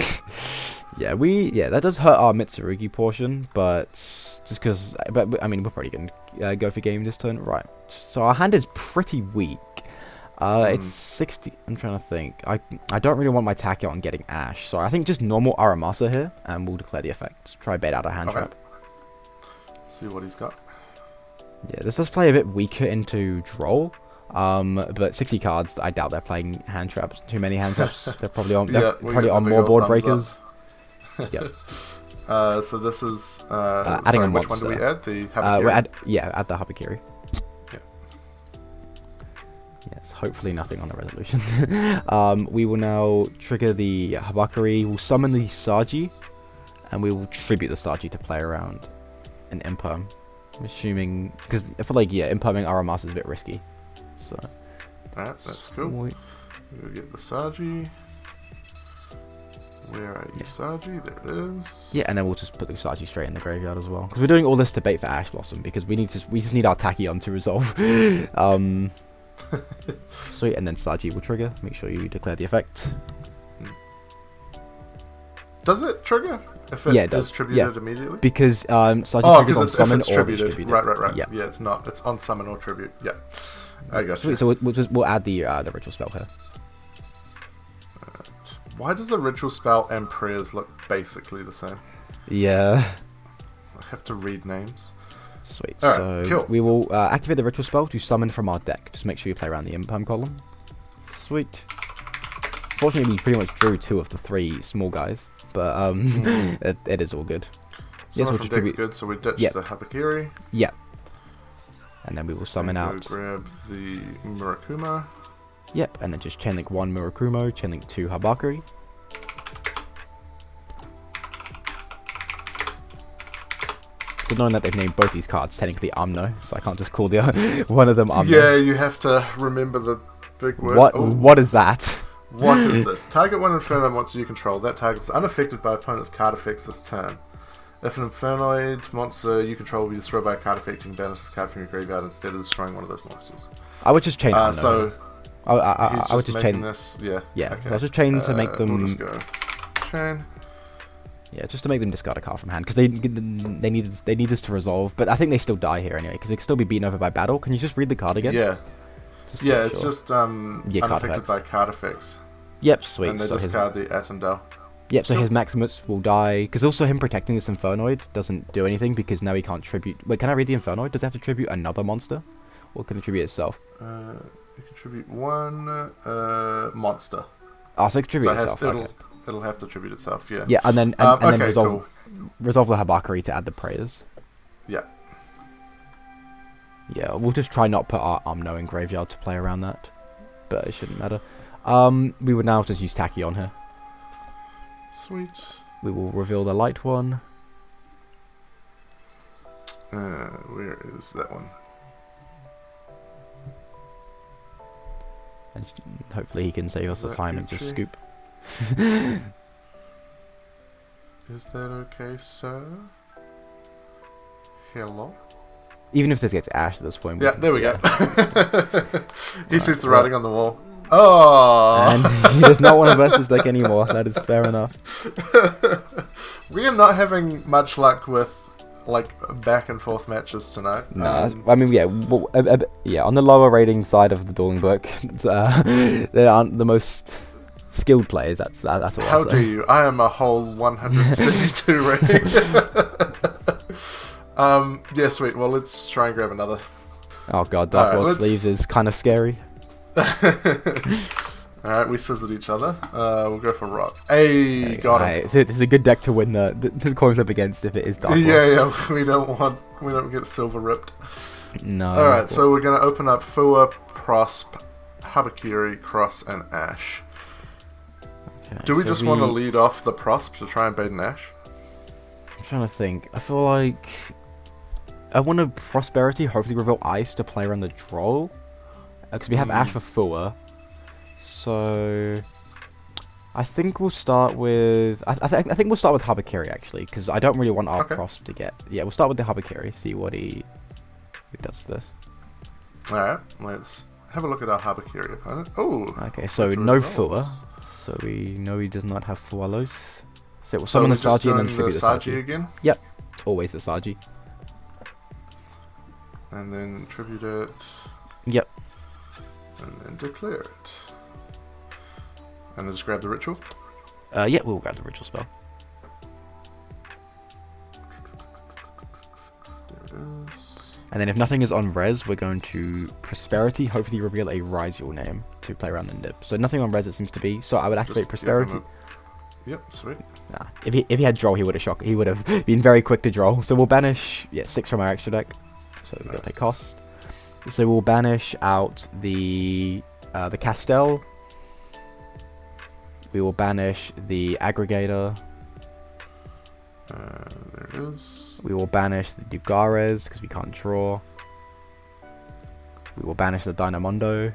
Speaker 3: yeah, that does hurt our Mitsurugi portion, but just because, but I mean, we're probably gonna go for game this turn, right? So our hand is pretty weak. It's 60. I'm trying to think. I don't really want my Tachyon on getting Ash, so I think just normal Aramasa here, and we'll declare the effect. Try bait out a hand trap.
Speaker 2: See what he's got.
Speaker 3: Yeah, this does play a bit weaker into Droll. But 60 cards, I doubt they're playing hand traps. Too many hand traps. They're probably on. They're probably on more board breakers. Yep.
Speaker 2: So this is
Speaker 3: adding a
Speaker 2: which
Speaker 3: monster.
Speaker 2: one do we add? The Habakiri?
Speaker 3: Add the Habakiri.
Speaker 2: Yeah.
Speaker 3: Yes, hopefully nothing on the resolution. We will now trigger the Habakiri. We'll summon the Saji, and we will tribute the Saji to play around an imperm. I'm assuming, because I feel like imperming Aramasa is a bit risky. So.
Speaker 2: Alright, that's cool. We'll get the Saji. Where are you, Saji? There it is.
Speaker 3: Yeah, and then we'll just put the Saji straight in the graveyard as well, because we're doing all this to bait for Ash Blossom, because we just need our Tachyon to resolve. Sweet, and then Saji will trigger. Make sure you declare the effect.
Speaker 2: Does it trigger if it is tributed immediately?
Speaker 3: Because Saji triggers on summon
Speaker 2: it's
Speaker 3: or
Speaker 2: tributed.
Speaker 3: distributed.
Speaker 2: Right. Yeah, it's not. It's on summon or tribute. Yeah, I got you.
Speaker 3: Sweet, so we'll add the ritual spell here.
Speaker 2: Why does the ritual spell and prayers look basically the same?
Speaker 3: Yeah.
Speaker 2: I have to read names.
Speaker 3: Sweet.
Speaker 2: All right,
Speaker 3: so
Speaker 2: cool.
Speaker 3: we will activate the ritual spell to summon from our deck. Just make sure you play around the imperm column. Sweet. Fortunately, we pretty much drew 2 of the 3 small guys, but it is all good.
Speaker 2: Yes, we'll distribute. Good, so we ditch the Habakiri.
Speaker 3: Yeah. And then we will summon out.
Speaker 2: Grab the Murakuma.
Speaker 3: Yep, and then just chainlink 1 Murakumo, chainlink 2 Habakiri. So knowing that they've named both these cards technically Umno, so I can't just call the one of them Umno.
Speaker 2: Yeah, you have to remember the big word.
Speaker 3: What is that?
Speaker 2: What is this? Target 1 Inferno monster you control. That target is unaffected by opponent's card effects this turn. If an Infernoid monster you control will be destroyed by a card effect, you can banish this card from your graveyard instead of destroying one of those monsters.
Speaker 3: I would just chain Umno.
Speaker 2: So
Speaker 3: I would just chain
Speaker 2: this. Yeah.
Speaker 3: Okay. I'll just chain to make them.
Speaker 2: We'll just go chain.
Speaker 3: Yeah, just to make them discard a card from hand, because they need this to resolve. But I think they still die here anyway, because they can still be beaten over by battle. Can you just read the card again?
Speaker 2: Yeah. It's just unaffected by card effects.
Speaker 3: Yep, sweet.
Speaker 2: And they discard the Attendel.
Speaker 3: Yep, so his Maximus will die, because also him protecting this Infernoid doesn't do anything, because now he can't tribute. Wait, can I read the Infernoid? Does it have to tribute another monster? Or can it tribute itself?
Speaker 2: You contribute 1 monster.
Speaker 3: Oh, so it can tribute itself.
Speaker 2: It'll have to tribute itself, yeah.
Speaker 3: Yeah, and then resolve the Habakiri to add the prayers.
Speaker 2: Yeah.
Speaker 3: Yeah, we'll just try not put our Umno in graveyard to play around that. But it shouldn't matter. We would now just use Tachyon here.
Speaker 2: Sweet.
Speaker 3: We will reveal the light one.
Speaker 2: Where is that one?
Speaker 3: And hopefully he can save us the time and just scoop.
Speaker 2: Is that okay, sir? Hello?
Speaker 3: Even if this gets Ash at this point.
Speaker 2: Yeah, there we go. He sees the
Speaker 3: well.
Speaker 2: writing on the wall. Oh!
Speaker 3: And he does not want to versus deck anymore. That is fair enough.
Speaker 2: We are not having much luck with like back and forth matches tonight.
Speaker 3: No, I mean, yeah, well, yeah. On the lower rating side of the dueling book, they aren't the most skilled players. That's all.
Speaker 2: How do you? I am a whole 172 rating. Yeah, sweet. Well, let's try and grab another.
Speaker 3: Oh god, Dark
Speaker 2: Alright,
Speaker 3: Lord sleeves is kind of scary.
Speaker 2: Alright, we scissored each other. We'll go for rock. Hey, got him.
Speaker 3: This is a good deck to win the coin flip against if it is Dark Lord.
Speaker 2: Yeah, we don't get silver ripped.
Speaker 3: No.
Speaker 2: Alright, so we're gonna open up Fua, Prosp, Habakiri, Cross, and Ash.
Speaker 3: Okay,
Speaker 2: Do we
Speaker 3: so
Speaker 2: just want to lead off the Prosp to try and bait an Ash?
Speaker 3: I'm trying to think. I feel like I want a Prosperity, hopefully reveal Ice to play around the draw. Because we have Ash for Fua. So I think we'll start with I think we'll start with Habakiri actually, because I don't really want our Prosp to get. Yeah, we'll start with the Habakiri, see what he does to this.
Speaker 2: Alright, let's have a look at our Habakiri opponent. Oh,
Speaker 3: okay, so no Fua. So we know he does not have Fualos. So we'll
Speaker 2: so
Speaker 3: summon
Speaker 2: we're
Speaker 3: the
Speaker 2: just
Speaker 3: Saji and then
Speaker 2: doing
Speaker 3: tribute
Speaker 2: the
Speaker 3: the Saji.
Speaker 2: Saji again?
Speaker 3: Yep, it's always the Saji.
Speaker 2: And then tribute it.
Speaker 3: Yep.
Speaker 2: And then declare it. And then just grab the ritual.
Speaker 3: Yeah, we'll grab the ritual spell.
Speaker 2: There it is.
Speaker 3: And then if nothing is on res, we're going to Prosperity, hopefully reveal a Ryzeal name to play around the nib. So nothing on res it seems to be, so I would activate
Speaker 2: Just
Speaker 3: Prosperity.
Speaker 2: Yep, sweet.
Speaker 3: Nah, if he had draw, he would have shocked. He would have been very quick to draw. So we'll banish 6 from our extra deck. So we've got to pay cost. So we'll banish out the Castel. We will banish the Aggregator.
Speaker 2: There it is.
Speaker 3: We will banish the Dugares because we can't draw. We will banish the Dynamondo.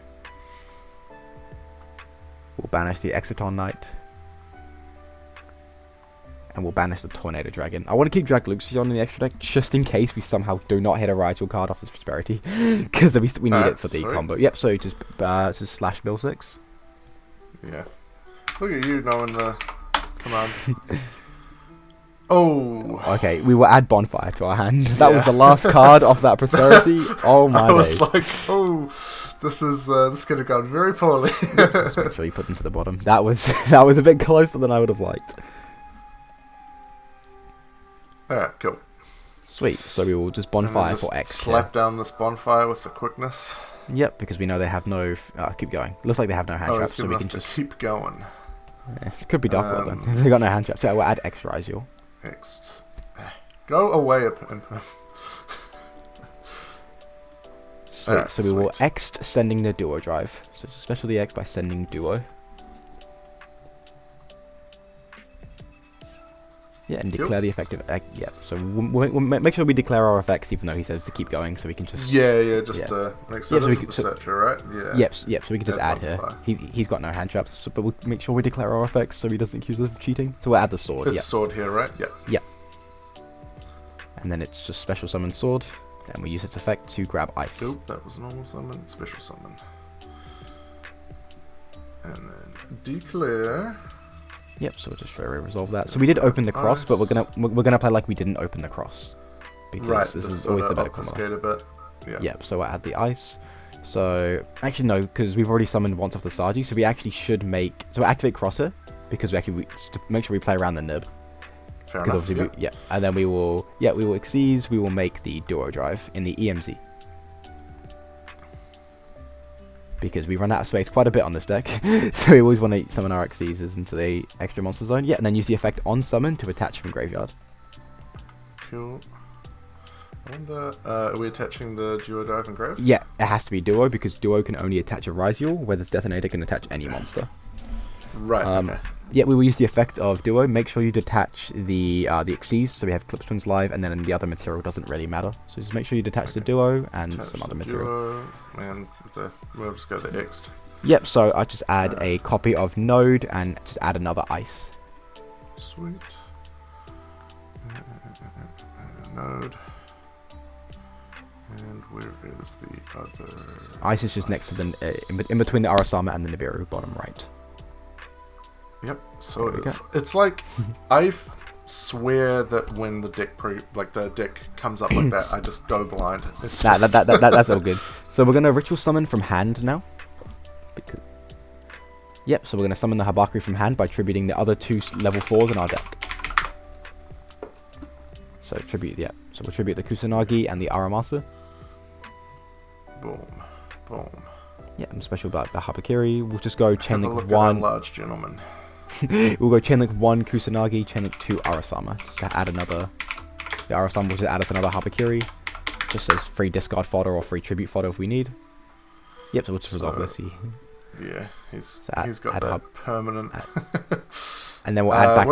Speaker 3: We'll banish the Exciton Knight. And we'll banish the Tornado Dragon. I want to keep Dragluxion in the extra deck just in case we somehow do not hit a Ryzeal card off this Prosperity. Because we need it for the combo. Yep, so just slash mill 6.
Speaker 2: Yeah. Look at you knowing the commands. Oh.
Speaker 3: Okay, we will add Bonfire to our hand. That was the last card off that Prosperity. Oh my god.
Speaker 2: I was like, oh, this could have gone very poorly.
Speaker 3: Just make sure you put them to the bottom. That was a bit closer than I would have liked.
Speaker 2: Alright, cool.
Speaker 3: Sweet, so we will just Bonfire for X.
Speaker 2: Slap down this Bonfire with the quickness.
Speaker 3: Yep, because we know they have no... keep going. Looks like they have no hand traps, so we can just...
Speaker 2: keep going.
Speaker 3: Yeah, it could be Dark Lord then, if they got no hand traps. So we'll add X Ryzeal.
Speaker 2: Next. Go away.
Speaker 3: Sweet, so we will X sending the Duo Drive. So special the X by sending Duo. Yeah, and declare the effective. Yeah, so we'll make sure we declare our effects, even though he says to keep going, so we can just.
Speaker 2: Just make sure this is the searcher, right? Yeah.
Speaker 3: Yep. So we can just add here. He's got no hand traps, but we'll make sure we declare our effects so he doesn't accuse us of cheating. So we'll add the sword.
Speaker 2: It's sword here, right? Yeah.
Speaker 3: Yep. And then it's just special summon sword, and we use its effect to grab ice.
Speaker 2: Nope, that was normal summon, special summon, and then declare.
Speaker 3: Yep, so we'll just straight away resolve that. So we did open the cross, but we're gonna play like we didn't open the cross, because this is always the better combo.
Speaker 2: Yeah.
Speaker 3: Yep, so we'll add the ice. So actually no, because we've already summoned once off the Saji, so we actually should make we'll activate Crosser because to make sure we play around the nib.
Speaker 2: Fair enough.
Speaker 3: And then we will Xyz, we will make the Duo Drive in the EMZ. Because we run out of space quite a bit on this deck, so we always want to summon our Xyzs into the extra monster zone. Yeah, and then use the effect on summon to attach from graveyard.
Speaker 2: Cool. I wonder, are we attaching the Duo Drive and Grave?
Speaker 3: Yeah, it has to be Duo, because Duo can only attach a Ryzeal, whereas Detonator can attach any monster.
Speaker 2: Right, okay.
Speaker 3: Yeah, we will use the effect of Duo. Make sure you detach the Xyz, so we have Clip Twins live, and then the other material doesn't really matter. So just make sure you detach the Duo and some other material.
Speaker 2: And we'll just go the X.
Speaker 3: Yep, so I just add a copy of Node and just add another ice.
Speaker 2: Sweet. Node. And where is the other?
Speaker 3: Ice is just next to the in between the Arasama and the Nibiru, bottom right.
Speaker 2: Yep. So it is. It's like I swear that when the deck the deck comes up like that, I just go blind. It's
Speaker 3: that's all good. So we're gonna ritual summon from hand now. Yep. So we're gonna summon the Habakiri from hand by tributing the other 2 level 4s in our deck. So tribute, yeah. So we'll tribute the Kusanagi and the Aramasa.
Speaker 2: Boom, boom.
Speaker 3: Yeah, I'm special about the Habakiri. We'll just go chain link 1.
Speaker 2: At large gentleman.
Speaker 3: We'll go chain link 1 Kusanagi, chain link 2 Arasama. Just to add another. The Arasama will just add us another Habakiri. Just as free discard fodder or free tribute fodder if we need. Yep, so we'll just resolve this.
Speaker 2: Yeah, he's got
Speaker 3: add
Speaker 2: that permanent.
Speaker 3: And then we'll add back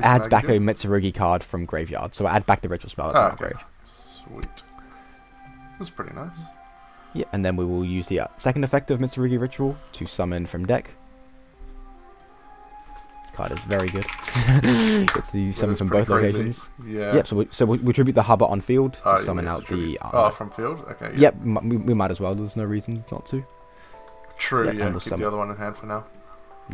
Speaker 2: add
Speaker 3: back a Mitsurugi card from graveyard. So we'll add back the ritual spell that's in our grave.
Speaker 2: Sweet. That's pretty nice.
Speaker 3: Yeah, and then we will use the second effect of Mitsurugi Ritual to summon from deck. This card is very good. It's the summon from both locations.
Speaker 2: Yeah.
Speaker 3: Yep, so we tribute the Hubba on field to summon out the...
Speaker 2: from field? Okay.
Speaker 3: Yep, we might as well. There's no reason not to.
Speaker 2: True,
Speaker 3: yep,
Speaker 2: yeah. Keep the other one in hand for now.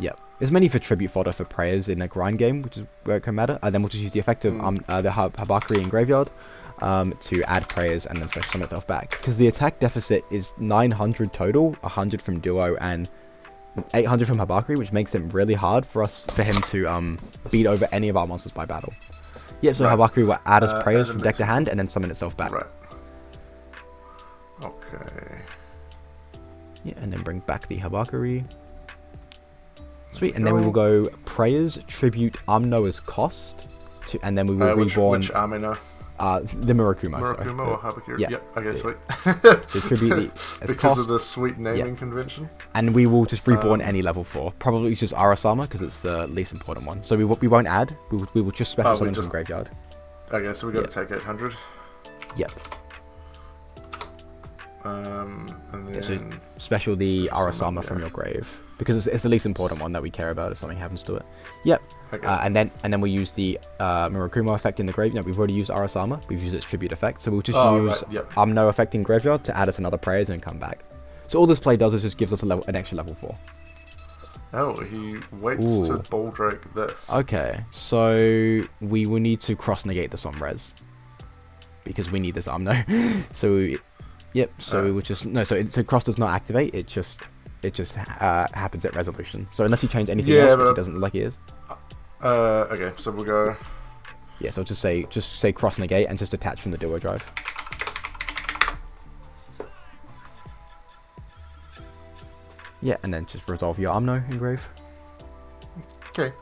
Speaker 3: Yep. There's many for tribute fodder for prayers in a grind game, which is where it can matter. And then we'll just use the effect of the Habakiri in graveyard to add prayers and then special summon itself back. Because the attack deficit is 900 total, 100 from Duo and 800 from Habakiri, which makes it really hard for him to beat over any of our monsters by battle. Yep, so Habakiri will add us prayers from deck to hand and then summon itself back.
Speaker 2: Right. Okay.
Speaker 3: Yeah, and then bring back the Habakiri. Sweet, and then we will go prayers, tribute Amno's cost, and then we will reborn...
Speaker 2: Which Amino?
Speaker 3: The Murakumo.
Speaker 2: Murakumo or Habakiri?
Speaker 3: Yeah.
Speaker 2: Yep, okay, sweet.
Speaker 3: So tribute
Speaker 2: because
Speaker 3: cost,
Speaker 2: of the sweet naming convention.
Speaker 3: And we will just reborn any level 4. Probably just Arasama, because it's the least important one. So we won't add, we will just special summon from graveyard.
Speaker 2: Okay, so we got to take 800.
Speaker 3: Yep.
Speaker 2: And then...
Speaker 3: so special the Arasama from your grave. Because it's the least important one that we care about if something happens to it. Yep. Okay. And then we'll use the Murakumo effect in the grave. No, we've already used Arasama. We've used its tribute effect. So we'll just use Amno effect in graveyard to add us another prayers and come back. So all this play does is just gives us an extra level 4.
Speaker 2: Oh, he waits to ball drake this.
Speaker 3: Okay, so we will need to cross negate this on res. Because we need this Amno. So yep, so we will just so cross does not activate, it just happens at resolution. So unless you change anything else, which it doesn't like it is.
Speaker 2: Okay, so we'll go.
Speaker 3: Yeah, so just say cross negate and just attach from the duo drive. Yeah, and then just resolve your Amno engrave.
Speaker 2: Okay.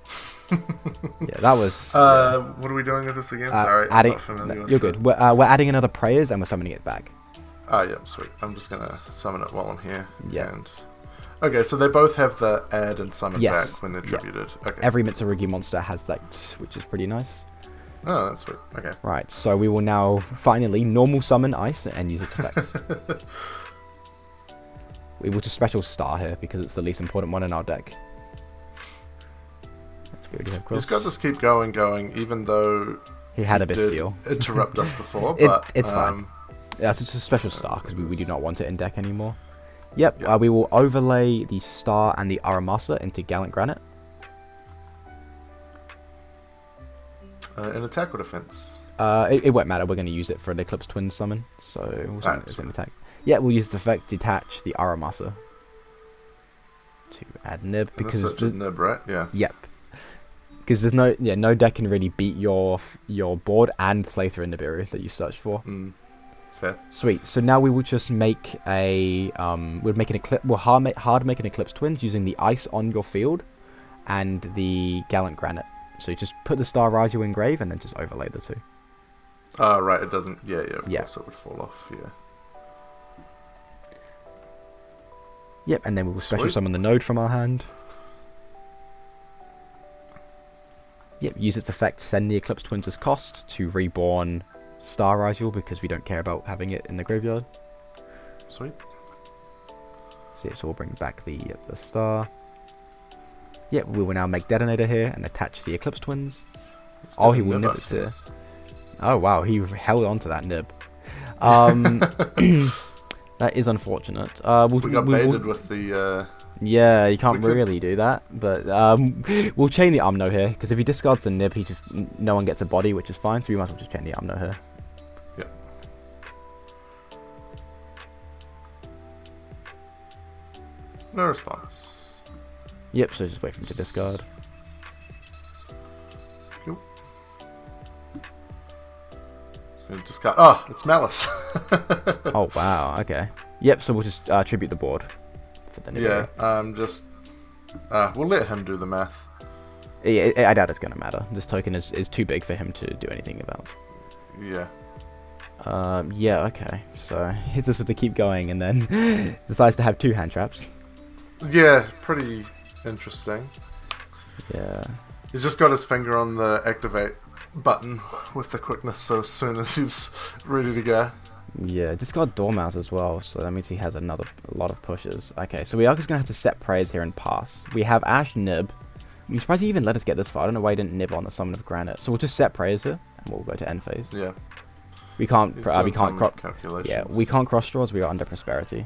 Speaker 3: Yeah, that was.
Speaker 2: What are we doing with this again? Sorry, I'm not familiar with
Speaker 3: you're good. We're adding another prayers and we're summoning it back.
Speaker 2: Yeah, sweet. I'm just gonna summon it while I'm here. Yeah. And... Okay, so they both have the add and summon back when they're tributed. Okay.
Speaker 3: Every Mitsurugi monster has that, which is pretty nice.
Speaker 2: Oh, that's sweet. Okay.
Speaker 3: Right, so we will now finally normal summon Ice and use its effect. We will just special star here because it's the least important one in our deck.
Speaker 2: He's got this keep going, even though
Speaker 3: he had a bit feel.
Speaker 2: Interrupt us before, but
Speaker 3: it's fine. Yeah, it's just a special star because we do not want it in deck anymore. Yep, we will overlay the star and the Aramasa into Gallant Granite.
Speaker 2: In attack or defense?
Speaker 3: It won't matter. We're going to use it for an Eclipse Twin summon, so we'll summon it as an attack. Yeah, we'll use this effect, detach the Aramasa to add Nib because
Speaker 2: this is Nib, right? Yeah.
Speaker 3: Yep. Because there's no deck can really beat your board and play through a Nibiru that you searched for.
Speaker 2: Fair.
Speaker 3: Sweet. So now we will just make we'll hard make an Eclipse Twins using the Ice on your field and the Gallant Granite. So you just put the Star Ryzeal in grave and then just overlay the two.
Speaker 2: Right. It doesn't. Yeah. Of course it would fall off. Yeah.
Speaker 3: Yep. And then we will special summon the node from our hand. Yep. Use its effect. Send the Eclipse Twins as cost to reborn Star Ryzeal because we don't care about having it in the graveyard.
Speaker 2: Sweet.
Speaker 3: So we'll bring back the star. Yeah, we will now make Detonator here and attach the Eclipse Twins. Oh, he will nib it
Speaker 2: here.
Speaker 3: too. Oh wow, he held on to that nib. That is unfortunate.
Speaker 2: We got baited with the...
Speaker 3: Yeah, you can't really do that, but we'll chain the Umno here, because if he discards the nib, no one gets a body, which is fine, so we might as well just chain the Umno here.
Speaker 2: Yep. No response.
Speaker 3: Yep, so just wait for him to discard.
Speaker 2: Yep. Discard. Oh, it's Malice.
Speaker 3: Oh wow, okay. Yep, so we'll just tribute the board. For the
Speaker 2: yeah, we'll let him do the math.
Speaker 3: Yeah, I doubt it's going to matter. This token is too big for him to do anything about.
Speaker 2: Yeah.
Speaker 3: Yeah, okay. So, hits us with the keep going and then decides to have 2 hand traps.
Speaker 2: Yeah, pretty interesting.
Speaker 3: Yeah.
Speaker 2: He's just got his finger on the activate button with the quickness, so as soon as he's ready to go.
Speaker 3: Yeah, discard Dormouse as well, so that means he has a lot of pushes. Okay, so we are just going to have to set prayers here and pass. We have Ash Nib. I'm surprised he even let us get this far. I don't know why he didn't nib on the Summon of Granite. So we'll just set prayers here, and we'll go to end phase.
Speaker 2: Yeah.
Speaker 3: We can't cross.
Speaker 2: Calculations.
Speaker 3: Yeah, we can't cross draws. We are under prosperity.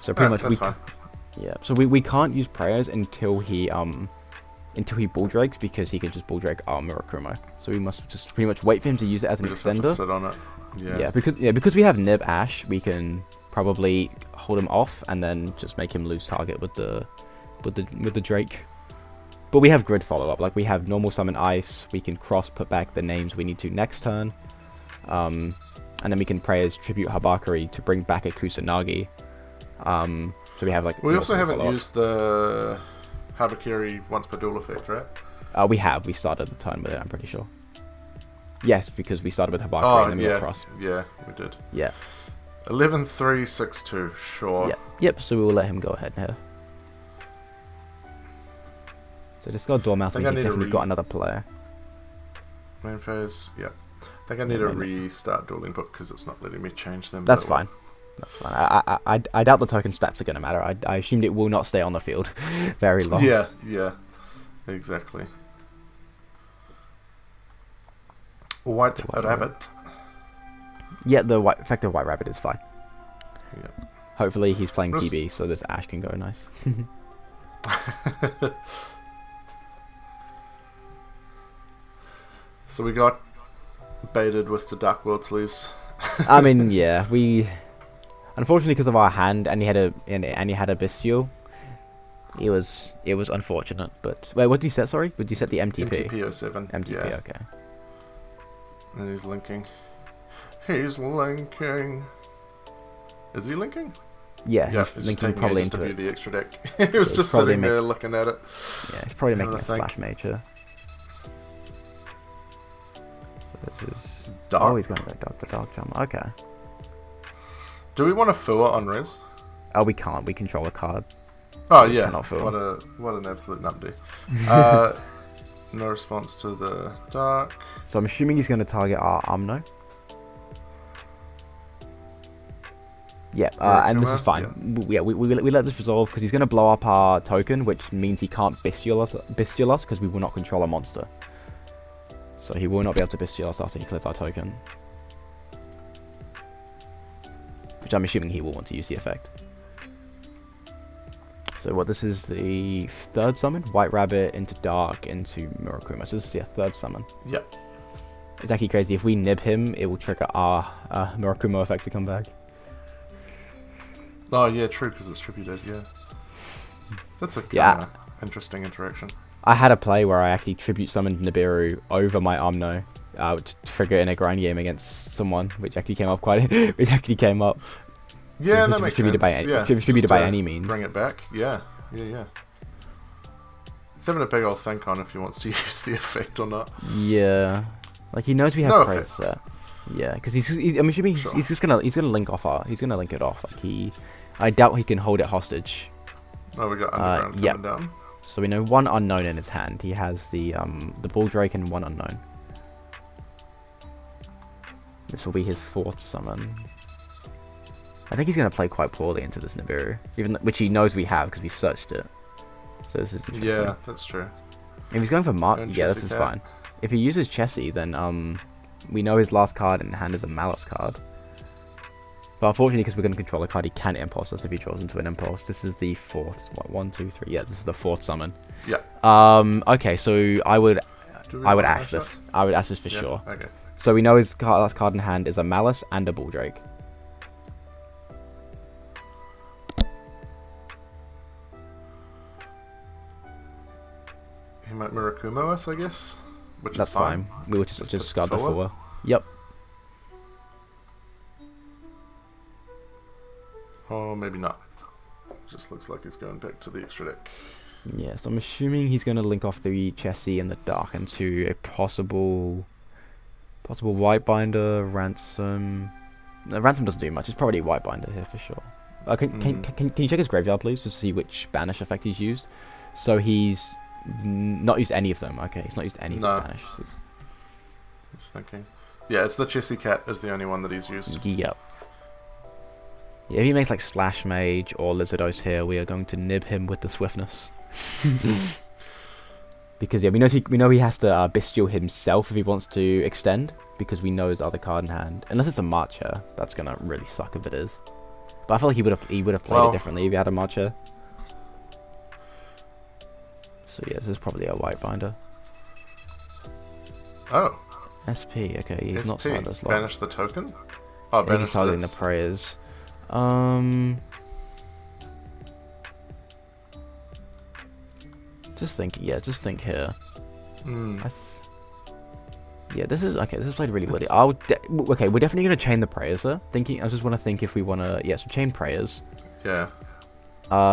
Speaker 3: So pretty much
Speaker 2: that's fine.
Speaker 3: Yeah, so we can't use prayers until he bull drakes, because he can just bull drake our Murakumo. So we must just pretty much wait for him to use it as an extender.
Speaker 2: Just have to sit on it. Yeah.
Speaker 3: Because we have Nib Ash, we can probably hold him off and then just make him lose target with the Drake. But we have grid follow up. Like, we have normal summon ice. We can cross put back the names we need to next turn. And then we can pray as tribute Habakari to bring back a Kusanagi. So we have like.
Speaker 2: We also haven't used the Habakiri once per duel effect, right?
Speaker 3: We have. We started the turn with it, I'm pretty sure. Yes, because we started with Habakiri and then we got cross.
Speaker 2: Yeah, we did.
Speaker 3: Yeah.
Speaker 2: 11-3-6-2, sure.
Speaker 3: Yeah. Yep, so we will let him go ahead here. So discard Dormouse means he's definitely got another player.
Speaker 2: Main phase, yeah. I think I need to restart Dueling Book because it's not letting me change them.
Speaker 3: That's fine. That's fine. I doubt the token stats are going to matter. I assumed it will not stay on the field very long.
Speaker 2: Yeah, exactly. White Rabbit.
Speaker 3: Yeah, the effective White Rabbit is fine.
Speaker 2: Yeah.
Speaker 3: Hopefully he's playing TB, so this Ash can go nice.
Speaker 2: So we got baited with the Dark World sleeves.
Speaker 3: I mean, yeah, unfortunately because of our hand, and he had a Bestial. It was unfortunate, but wait, what did you set? Sorry, did you set the MTP?
Speaker 2: MTP 07.
Speaker 3: MTP,
Speaker 2: yeah.
Speaker 3: Okay.
Speaker 2: And he's linking. He's linking. Is he linking?
Speaker 3: Yeah,
Speaker 2: he's
Speaker 3: linking probably
Speaker 2: just
Speaker 3: into
Speaker 2: to view the extra deck. He was just sitting there looking at it.
Speaker 3: Yeah, he's probably making a splash major. So this is
Speaker 2: dark.
Speaker 3: Oh, he's going to go dark jump. Okay.
Speaker 2: Do we want to Fua on res?
Speaker 3: Oh, we can't. We control a card.
Speaker 2: Oh yeah. What an absolute numpty. No response to the dark.
Speaker 3: So I'm assuming he's going to target our Umno. Yeah, and this is fine. Yeah, we let this resolve because he's going to blow up our token, which means he can't Bestial us because we will not control a monster. So he will not be able to Bestial us after he clears our token. Which I'm assuming he will want to use the effect. So this is the third summon? White Rabbit into Dark into Murakumo. So this is the third summon.
Speaker 2: Yep.
Speaker 3: It's actually crazy. If we nib him, it will trigger our Murakumo effect to come back.
Speaker 2: Oh yeah, true, because it's tributed, yeah. That's a kind of interesting interaction.
Speaker 3: I had a play where I actually tribute summoned Nibiru over my Umno to trigger in a grind game against someone, which actually came up
Speaker 2: Yeah, that makes sense.
Speaker 3: Distributed by any means.
Speaker 2: Bring it back, yeah. He's having a big old think on if he wants to use the effect or not.
Speaker 3: Yeah, like he knows we have praise set. Yeah, because I'm assuming he's gonna link it off. Like I doubt he can hold it hostage.
Speaker 2: Oh, we got underground coming down.
Speaker 3: So we know one unknown in his hand. He has the Bull Drake and one unknown. This will be his fourth summon. I think he's going to play quite poorly into this Nibiru, which he knows we have because we searched it. So this is interesting.
Speaker 2: Yeah, that's true.
Speaker 3: If he's going for yeah, this
Speaker 2: Chessie
Speaker 3: is
Speaker 2: Cat.
Speaker 3: fine. If he uses Chessie, then we know his last card in hand is a Malice card. But unfortunately, because we're going to control a card, he can impulse us if he draws into an impulse. This is the fourth. What, 1, 2, 3? Yeah, this is the fourth summon.
Speaker 2: Yeah.
Speaker 3: Okay, so I would
Speaker 2: want
Speaker 3: ash
Speaker 2: to
Speaker 3: this. I would ash this for
Speaker 2: Yeah,
Speaker 3: sure.
Speaker 2: okay.
Speaker 3: So we know his last card in hand is a Malice and a Bulldrake.
Speaker 2: He might Murakumo us, I guess. Which
Speaker 3: That's
Speaker 2: is fine.
Speaker 3: We will just discard the
Speaker 2: Fuller.
Speaker 3: Fuller. Yep.
Speaker 2: Or maybe not. Just looks like he's going back to the extra deck.
Speaker 3: Yeah, so I'm assuming he's going to link off the Chessie and the Dark into a possible White Binder, Ransom. No, Ransom doesn't do much. It's probably White Binder here for sure. Can you check his graveyard, please, just to see which banish effect he's used? So he's not used any of them. Okay, he's not used any of his banishes.
Speaker 2: Just thinking. Yeah, it's the Chessie Cat is the only one that he's used.
Speaker 3: Yep. Yeah, if he makes like Splash Mage or Lizardos here, we are going to nib him with the Swiftness. Because yeah, we know he has to Bestial himself if he wants to extend, because we know his other card in hand. Unless it's a Marcher, that's gonna really suck if it is. But I feel like he would have played it differently if he had a Marcher. So yeah, this is probably a White Binder.
Speaker 2: Oh.
Speaker 3: SP, okay, he's
Speaker 2: SP.
Speaker 3: not signed us.
Speaker 2: Banish the token? Oh,
Speaker 3: He's
Speaker 2: banish
Speaker 3: targeting the
Speaker 2: this.
Speaker 3: prayers. Just think here. Yeah, this is okay. This is played really weirdly. Okay, we're definitely gonna chain the prayers there. I just want to think if we want to. So chain prayers.
Speaker 2: Yeah.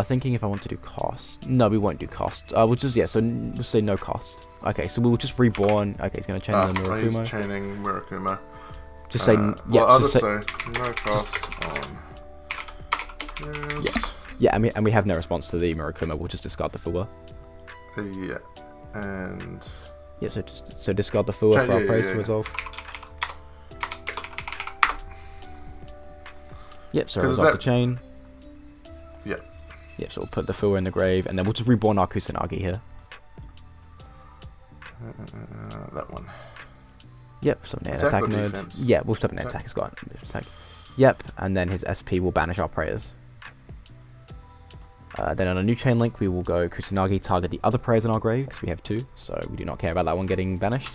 Speaker 3: Thinking if I want to do cost. No, we won't do cost. We'll just so we'll say no cost. Okay, so we'll just reborn. Okay, he's gonna chain the Murakumo.
Speaker 2: He's chaining Murakumo.
Speaker 3: Just say
Speaker 2: well, I'll just say no cost on.
Speaker 3: Yeah, and we have no response to the Murakumo. We'll just discard the Fuller.
Speaker 2: Yeah, and
Speaker 3: yeah, so discard the Fuller for our praise to resolve. Yep, so resolve the chain.
Speaker 2: Yep.
Speaker 3: Yep, so we'll put the Fuller in the grave, and then we'll just reborn our Kusanagi here.
Speaker 2: That one.
Speaker 3: Yep, so an attack node.
Speaker 2: Defense?
Speaker 3: Yeah, we'll stop an attack. It's got attack. Yep, and then his SP will banish our prayers. Then on a new chain link, we will go Kusanagi, target the other prayers in our grave, because we have 2, so we do not care about that one getting banished.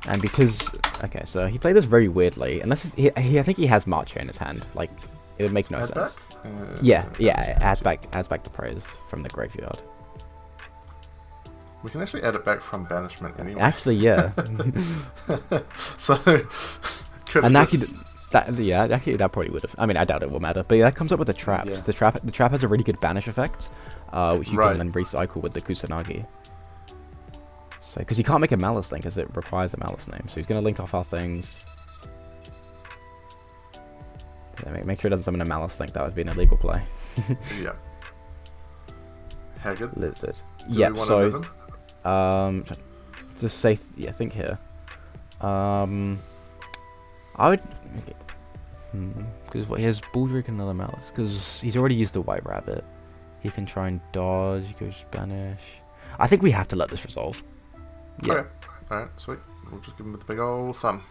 Speaker 3: And because... Okay, so he played this very weirdly. Unless I think he has Marcher in his hand. Like, it would make no sense. Yeah, it adds back the prayers from the graveyard.
Speaker 2: We can actually add it back from banishment anyway.
Speaker 3: Actually, yeah.
Speaker 2: So...
Speaker 3: and actually, that probably would have. I mean, I doubt it will matter. But yeah, that comes up with the traps.
Speaker 2: Yeah.
Speaker 3: The trap has a really good banish effect, which you can then recycle with the Kusanagi. So, because he can't make a Malice link, as it requires a Malice name. So he's going to link off our things. Yeah, make sure it doesn't summon a Malice link. That would be an illegal play.
Speaker 2: Yeah. Haggard.
Speaker 3: Lizard.
Speaker 2: Yeah.
Speaker 3: So, just say think here. I would. Because he has Bulldrake and another Malice. Because he's already used the White Rabbit. He can try and dodge. He goes Spanish. I think we have to let this resolve. Yeah.
Speaker 2: Okay. Alright, sweet. We'll just give him the big old thumb.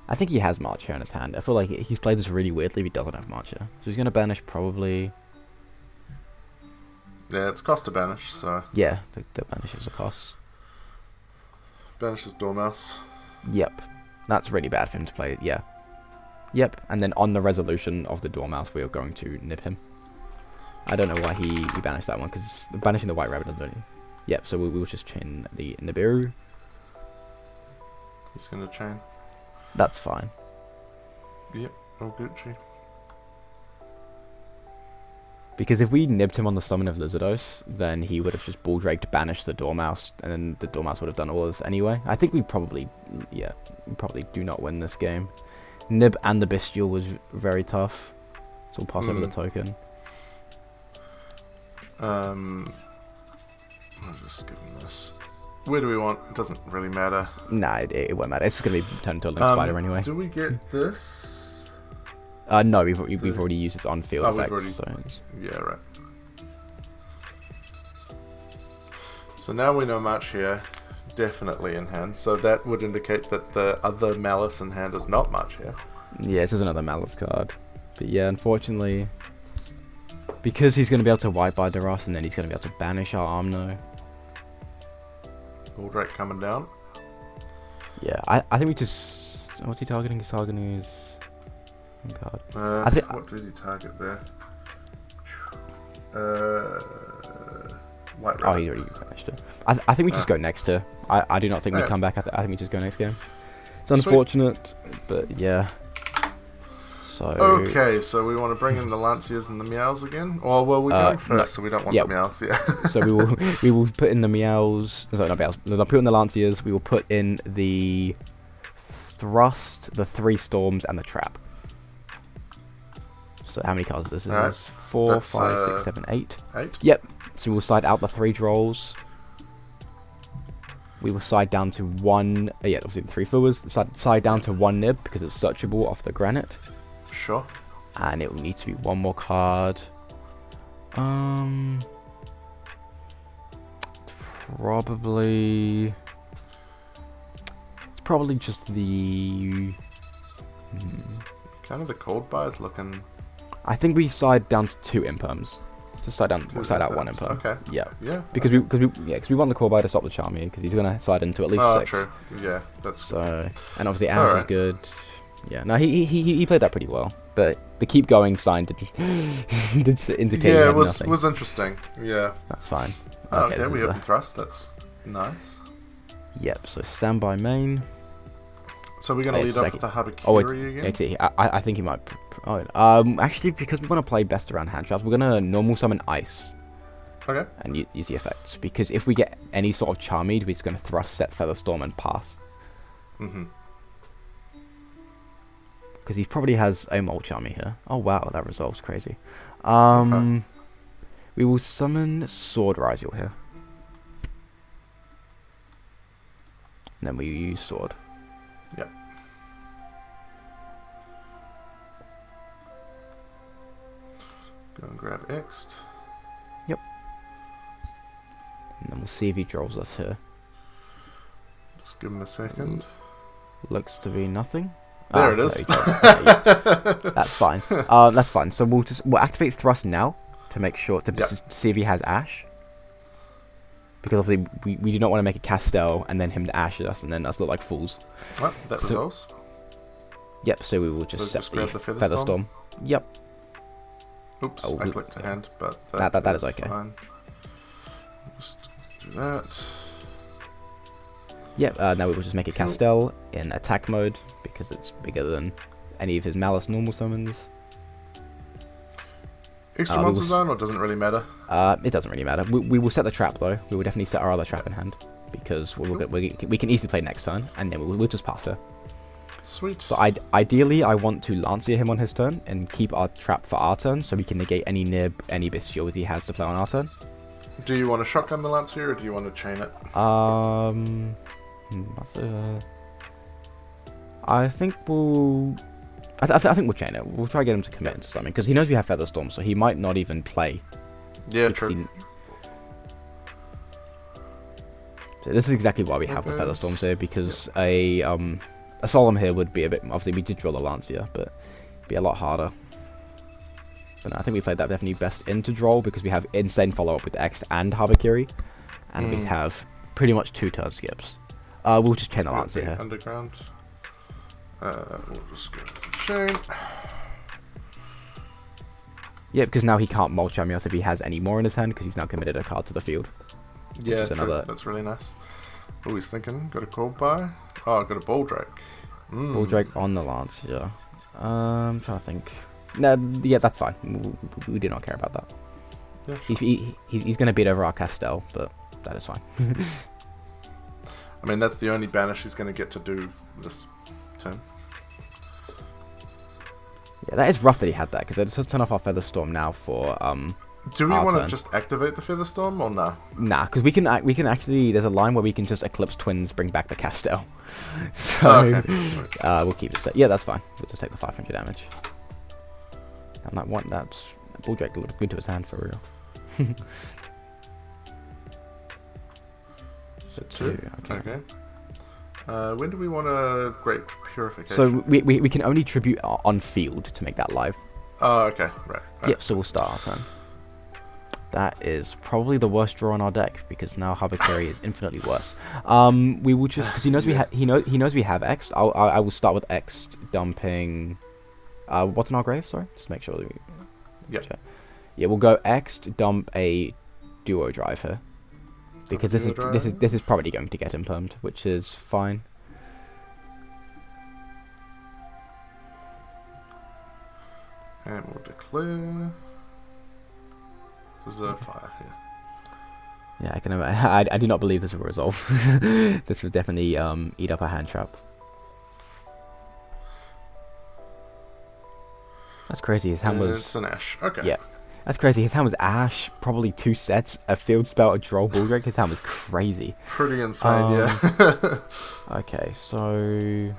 Speaker 3: I think he has Marcher in his hand. I feel like he's played this really weirdly if he doesn't have Marcher. So he's going to banish probably...
Speaker 2: Yeah, it's cost to banish, so...
Speaker 3: Yeah, the banish is a cost.
Speaker 2: Banishes Dormouse.
Speaker 3: Yep. That's really bad for him to play, yeah. Yep, and then on the resolution of the Dormouse, we are going to nib him. I don't know why he banished that one, because banishing the White Rabbit doesn't do anything. Yep, so we will just chain the Nibiru.
Speaker 2: He's going to chain.
Speaker 3: That's fine.
Speaker 2: Yep, all Gucci.
Speaker 3: Because if we nibbed him on the summon of Lizardos, then he would have just Bulldraked, banished the Dormouse, and then the Dormouse would have done all this anyway. I think we probably do not win this game. Nib and the Bestial was very tough, so we'll pass over the token.
Speaker 2: I'll just give him this. Where do we want? It doesn't really matter.
Speaker 3: Nah, it won't matter. It's just going to be turned into a Link Spider anyway.
Speaker 2: Do we get this?
Speaker 3: No, we've already used its on-field effects.
Speaker 2: Yeah, right. So now we know March here, definitely in hand. So that would indicate that the other Malice in hand is not March here.
Speaker 3: Yeah, it's just another Malice card. But yeah, unfortunately, because he's going to be able to wipe by Duelist, and then he's going to be able to banish our Omno.
Speaker 2: Goldrake coming down.
Speaker 3: Yeah, I think we just... What's he targeting? He's targeting his... card.
Speaker 2: I think. What did he target there? White
Speaker 3: Oh,
Speaker 2: Rabbit.
Speaker 3: he already finished it. I think we just go next to. I do not think we come back. I think we just go next game. It's unfortunate, but yeah. So.
Speaker 2: Okay, so we want to bring in the Lanciers and the Meows again. Well, we're going first, so we don't want the Meows. Yeah.
Speaker 3: So we will put in the Meows. Sorry, not Meows. I'll put in the Lanciers. We will put in the Thrust, the 3 Storms, and the Trap. So how many cards is this? This is 4, 5, 6, 7, 8.
Speaker 2: 8?
Speaker 3: Yep. So we will side out the 3 Drolls. We will side down to 1... yeah, obviously the 3 Fluas. Side down to 1 Nib because it's searchable off the Granite.
Speaker 2: Sure.
Speaker 3: And it will need to be 1 more card. Probably... It's probably just the...
Speaker 2: Kind of the cold bar is looking...
Speaker 3: I think we side down to 2 Imperms. Just side down. We'll side out 1 Imperm.
Speaker 2: Okay.
Speaker 3: Yeah.
Speaker 2: Yeah.
Speaker 3: Because we want the core buy to stop the Charmier because he's gonna side into at least 6.
Speaker 2: True. Yeah. That's
Speaker 3: so. And obviously Amp is good. Yeah. No, he played that pretty well. But the keep going sign did indicate.
Speaker 2: Yeah, it was interesting. Yeah.
Speaker 3: That's fine.
Speaker 2: Okay, we open thrust. That's nice.
Speaker 3: Yep. So standby main.
Speaker 2: So we're gonna lead up with the Habakiri again.
Speaker 3: Actually, I think he might. Actually, because we want to play best around hand traps, we're gonna normal summon Ice.
Speaker 2: Okay.
Speaker 3: And use the effects because if we get any sort of Charmed, we're just gonna thrust, set Featherstorm, and pass. Because he probably has a Mole Charmy here. Oh wow, that resolves crazy. We will summon Sword Ryzeal here. And then we use Sword.
Speaker 2: Yep. Go and grab X.
Speaker 3: Yep. And then we'll see if he draws us here.
Speaker 2: Just give him a second.
Speaker 3: Looks to be nothing.
Speaker 2: There it is.
Speaker 3: That's fine. That's fine. So we'll activate Thrust now to make sure to see if he has Ash. Because obviously we do not want to make a Castel and then him to Ash us and then us look like fools.
Speaker 2: Well, that resolves.
Speaker 3: Yep. So we will just set the Featherstorm. Yep.
Speaker 2: Oops, I clicked a hand, but
Speaker 3: that is okay.
Speaker 2: Fine. Just do that.
Speaker 3: Yep, now we will just make a Castel in attack mode because it's bigger than any of his Malice normal summons.
Speaker 2: Extra monster zone, or doesn't really matter?
Speaker 3: It doesn't really matter. We will set the trap though. We will definitely set our other trap in hand because we can easily play next turn and then we'll just pass her.
Speaker 2: Sweet.
Speaker 3: So ideally, I want to Lancier him on his turn and keep our trap for our turn so we can negate any Nib, any Bestials he has to play on our turn.
Speaker 2: Do you want to shotgun the Lancier or do you want to chain it?
Speaker 3: I think we'll... I think we'll chain it. We'll try to get him to commit into something because he knows we have Featherstorm, so he might not even play.
Speaker 2: Yeah, true.
Speaker 3: So this is exactly why we have the Featherstorms here because a Solemn here would be a bit... Obviously, we did draw the Lancier, but it'd be a lot harder. But no, I think we played that definitely best into draw because we have insane follow-up with X and Habakiri, and we have pretty much 2 turn skips. We'll just chain the Lancier here.
Speaker 2: Underground. We'll just go chain.
Speaker 3: Yeah, because now he can't mulch us if he has any more in his hand because he's now committed a card to the field.
Speaker 2: Yeah, true. That's really nice. What he's thinking? Got a cold buy? Oh, got a Baldrake.
Speaker 3: Baldrake on the Lancier. I'm trying to think. No, yeah, that's fine. We do not care about that.
Speaker 2: Yeah, sure.
Speaker 3: He's going to beat over our Castel, but that is fine.
Speaker 2: I mean, that's the only banish he's going to get to do this turn.
Speaker 3: Yeah, that is rough that he had that, because let's turn off our Featherstorm now for
Speaker 2: Do we want to just activate the Featherstorm, or nah?
Speaker 3: Nah, because we can actually, there's a line where we can just Eclipse Twins, bring back the Castel. So, we'll keep it set. Yeah, that's fine. We'll just take the 500 damage. And that Baldrake looked good to his hand, for real. So 2. Okay.
Speaker 2: When do we want a Great Purification?
Speaker 3: So we can only tribute on field to make that live.
Speaker 2: Oh, okay. Right.
Speaker 3: Yep, so we'll start our turn. That is probably the worst draw on our deck, because now Habakiri is infinitely worse. We will just, because he knows he knows we have X. I will start with X dumping. What's in our grave? Sorry, just make sure that we.
Speaker 2: Yep.
Speaker 3: Check. Yeah, we'll go X dump a duo drive here, because this is probably going to get impermed, which is fine.
Speaker 2: And we'll declare. There's a fire here.
Speaker 3: Yeah, I can. I do not believe this will resolve. This will definitely eat up a hand trap. That's crazy. His hand was.
Speaker 2: It's an Ash. Okay.
Speaker 3: Yeah, that's crazy. His hand was Ash, probably 2 sets, a field spell, a draw, bull drag. His hand was crazy.
Speaker 2: Pretty insane. Yeah.
Speaker 3: Okay, so.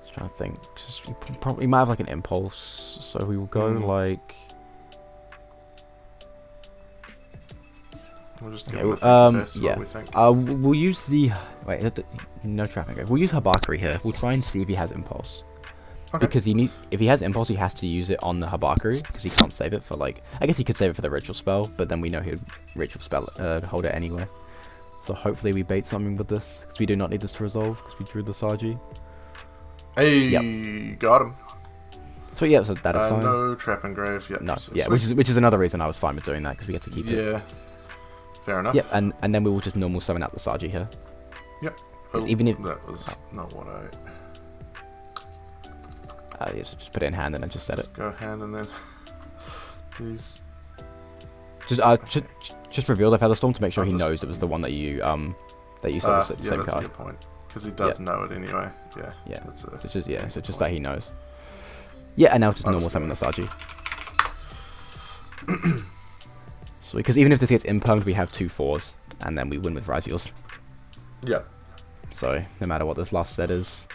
Speaker 3: Just trying to think. We probably might have like an impulse, so we will go like.
Speaker 2: We'll just give him a first,
Speaker 3: yeah.
Speaker 2: we think.
Speaker 3: We'll use the no trapping. We'll use Habakiri here. We'll try and see if he has impulse.
Speaker 2: Okay.
Speaker 3: Because if he has impulse, he has to use it on the Habakiri, because he can't save it for like. I guess he could save it for the ritual spell, but then we know he'd ritual spell hold it anyway. So hopefully we bait something with this, because we do not need this to resolve, because we drew the Saji.
Speaker 2: Hey,
Speaker 3: yep.
Speaker 2: Got him.
Speaker 3: So yeah, so that is fine.
Speaker 2: No trap and grave. Yep.
Speaker 3: No, yeah, which is another reason I was fine with doing that, because we get to keep it.
Speaker 2: Yeah. Fair enough.
Speaker 3: Yep, and then we will just normal summon out the Saji here.
Speaker 2: Yep.
Speaker 3: Even if
Speaker 2: that was not what I.
Speaker 3: Yeah, so just put it in hand and then just set it.
Speaker 2: Go hand and then these.
Speaker 3: Just reveal the Featherstorm to make sure he knows it was the one that you set the same
Speaker 2: that's
Speaker 3: card.
Speaker 2: a good point, because he does know it anyway. Yeah.
Speaker 3: Yeah.
Speaker 2: That's
Speaker 3: so just that he knows. Yeah, and now just normal summon the Saji. So because even if this gets impermed, we have 2 4s, and then we win with Ryzeals.
Speaker 2: Yeah.
Speaker 3: So no matter what this last set is.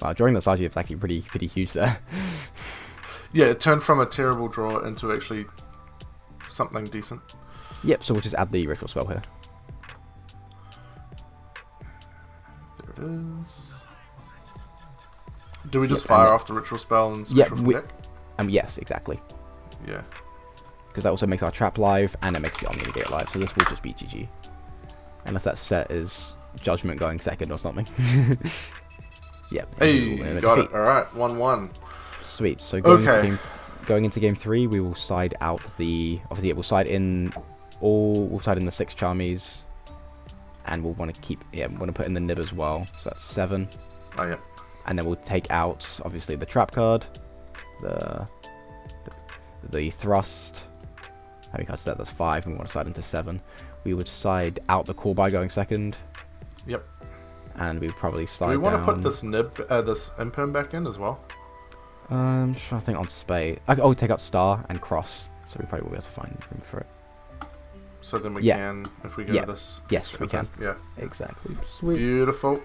Speaker 3: Wow, drawing the Saji is actually pretty huge there.
Speaker 2: Yeah, it turned from a terrible draw into actually something decent.
Speaker 3: Yep, so we'll just add the ritual spell here.
Speaker 2: There it is. Do we just fire off the ritual spell and switch from deck?
Speaker 3: Yes, exactly.
Speaker 2: Yeah.
Speaker 3: Because that also makes our trap live, and it makes the Omni Negate live, so this will just be GG. Unless that set is Judgment going second or something. Yep.
Speaker 2: Hey, got it. Alright, 1-1.
Speaker 3: Sweet. So going into game 3, we will side out the. Obviously, we'll side in the 6 Charmies, and we'll want to keep. Yeah, we want to put in the Nib as well. So that's 7.
Speaker 2: Oh yeah.
Speaker 3: And then we'll take out obviously the trap card, the thrust. How many cards is that? That's 5, and we want to side into 7. We would side out the call by going second.
Speaker 2: Yep.
Speaker 3: And we would probably slide.
Speaker 2: Do we want
Speaker 3: down.
Speaker 2: to put this this imperm back in as well?
Speaker 3: I'm just trying to think on spade. Oh, take out star and cross. So we probably will be able to find room for it.
Speaker 2: So then we can, if we go this.
Speaker 3: Yes, we can.
Speaker 2: Yeah.
Speaker 3: Exactly. Sweet.
Speaker 2: Beautiful.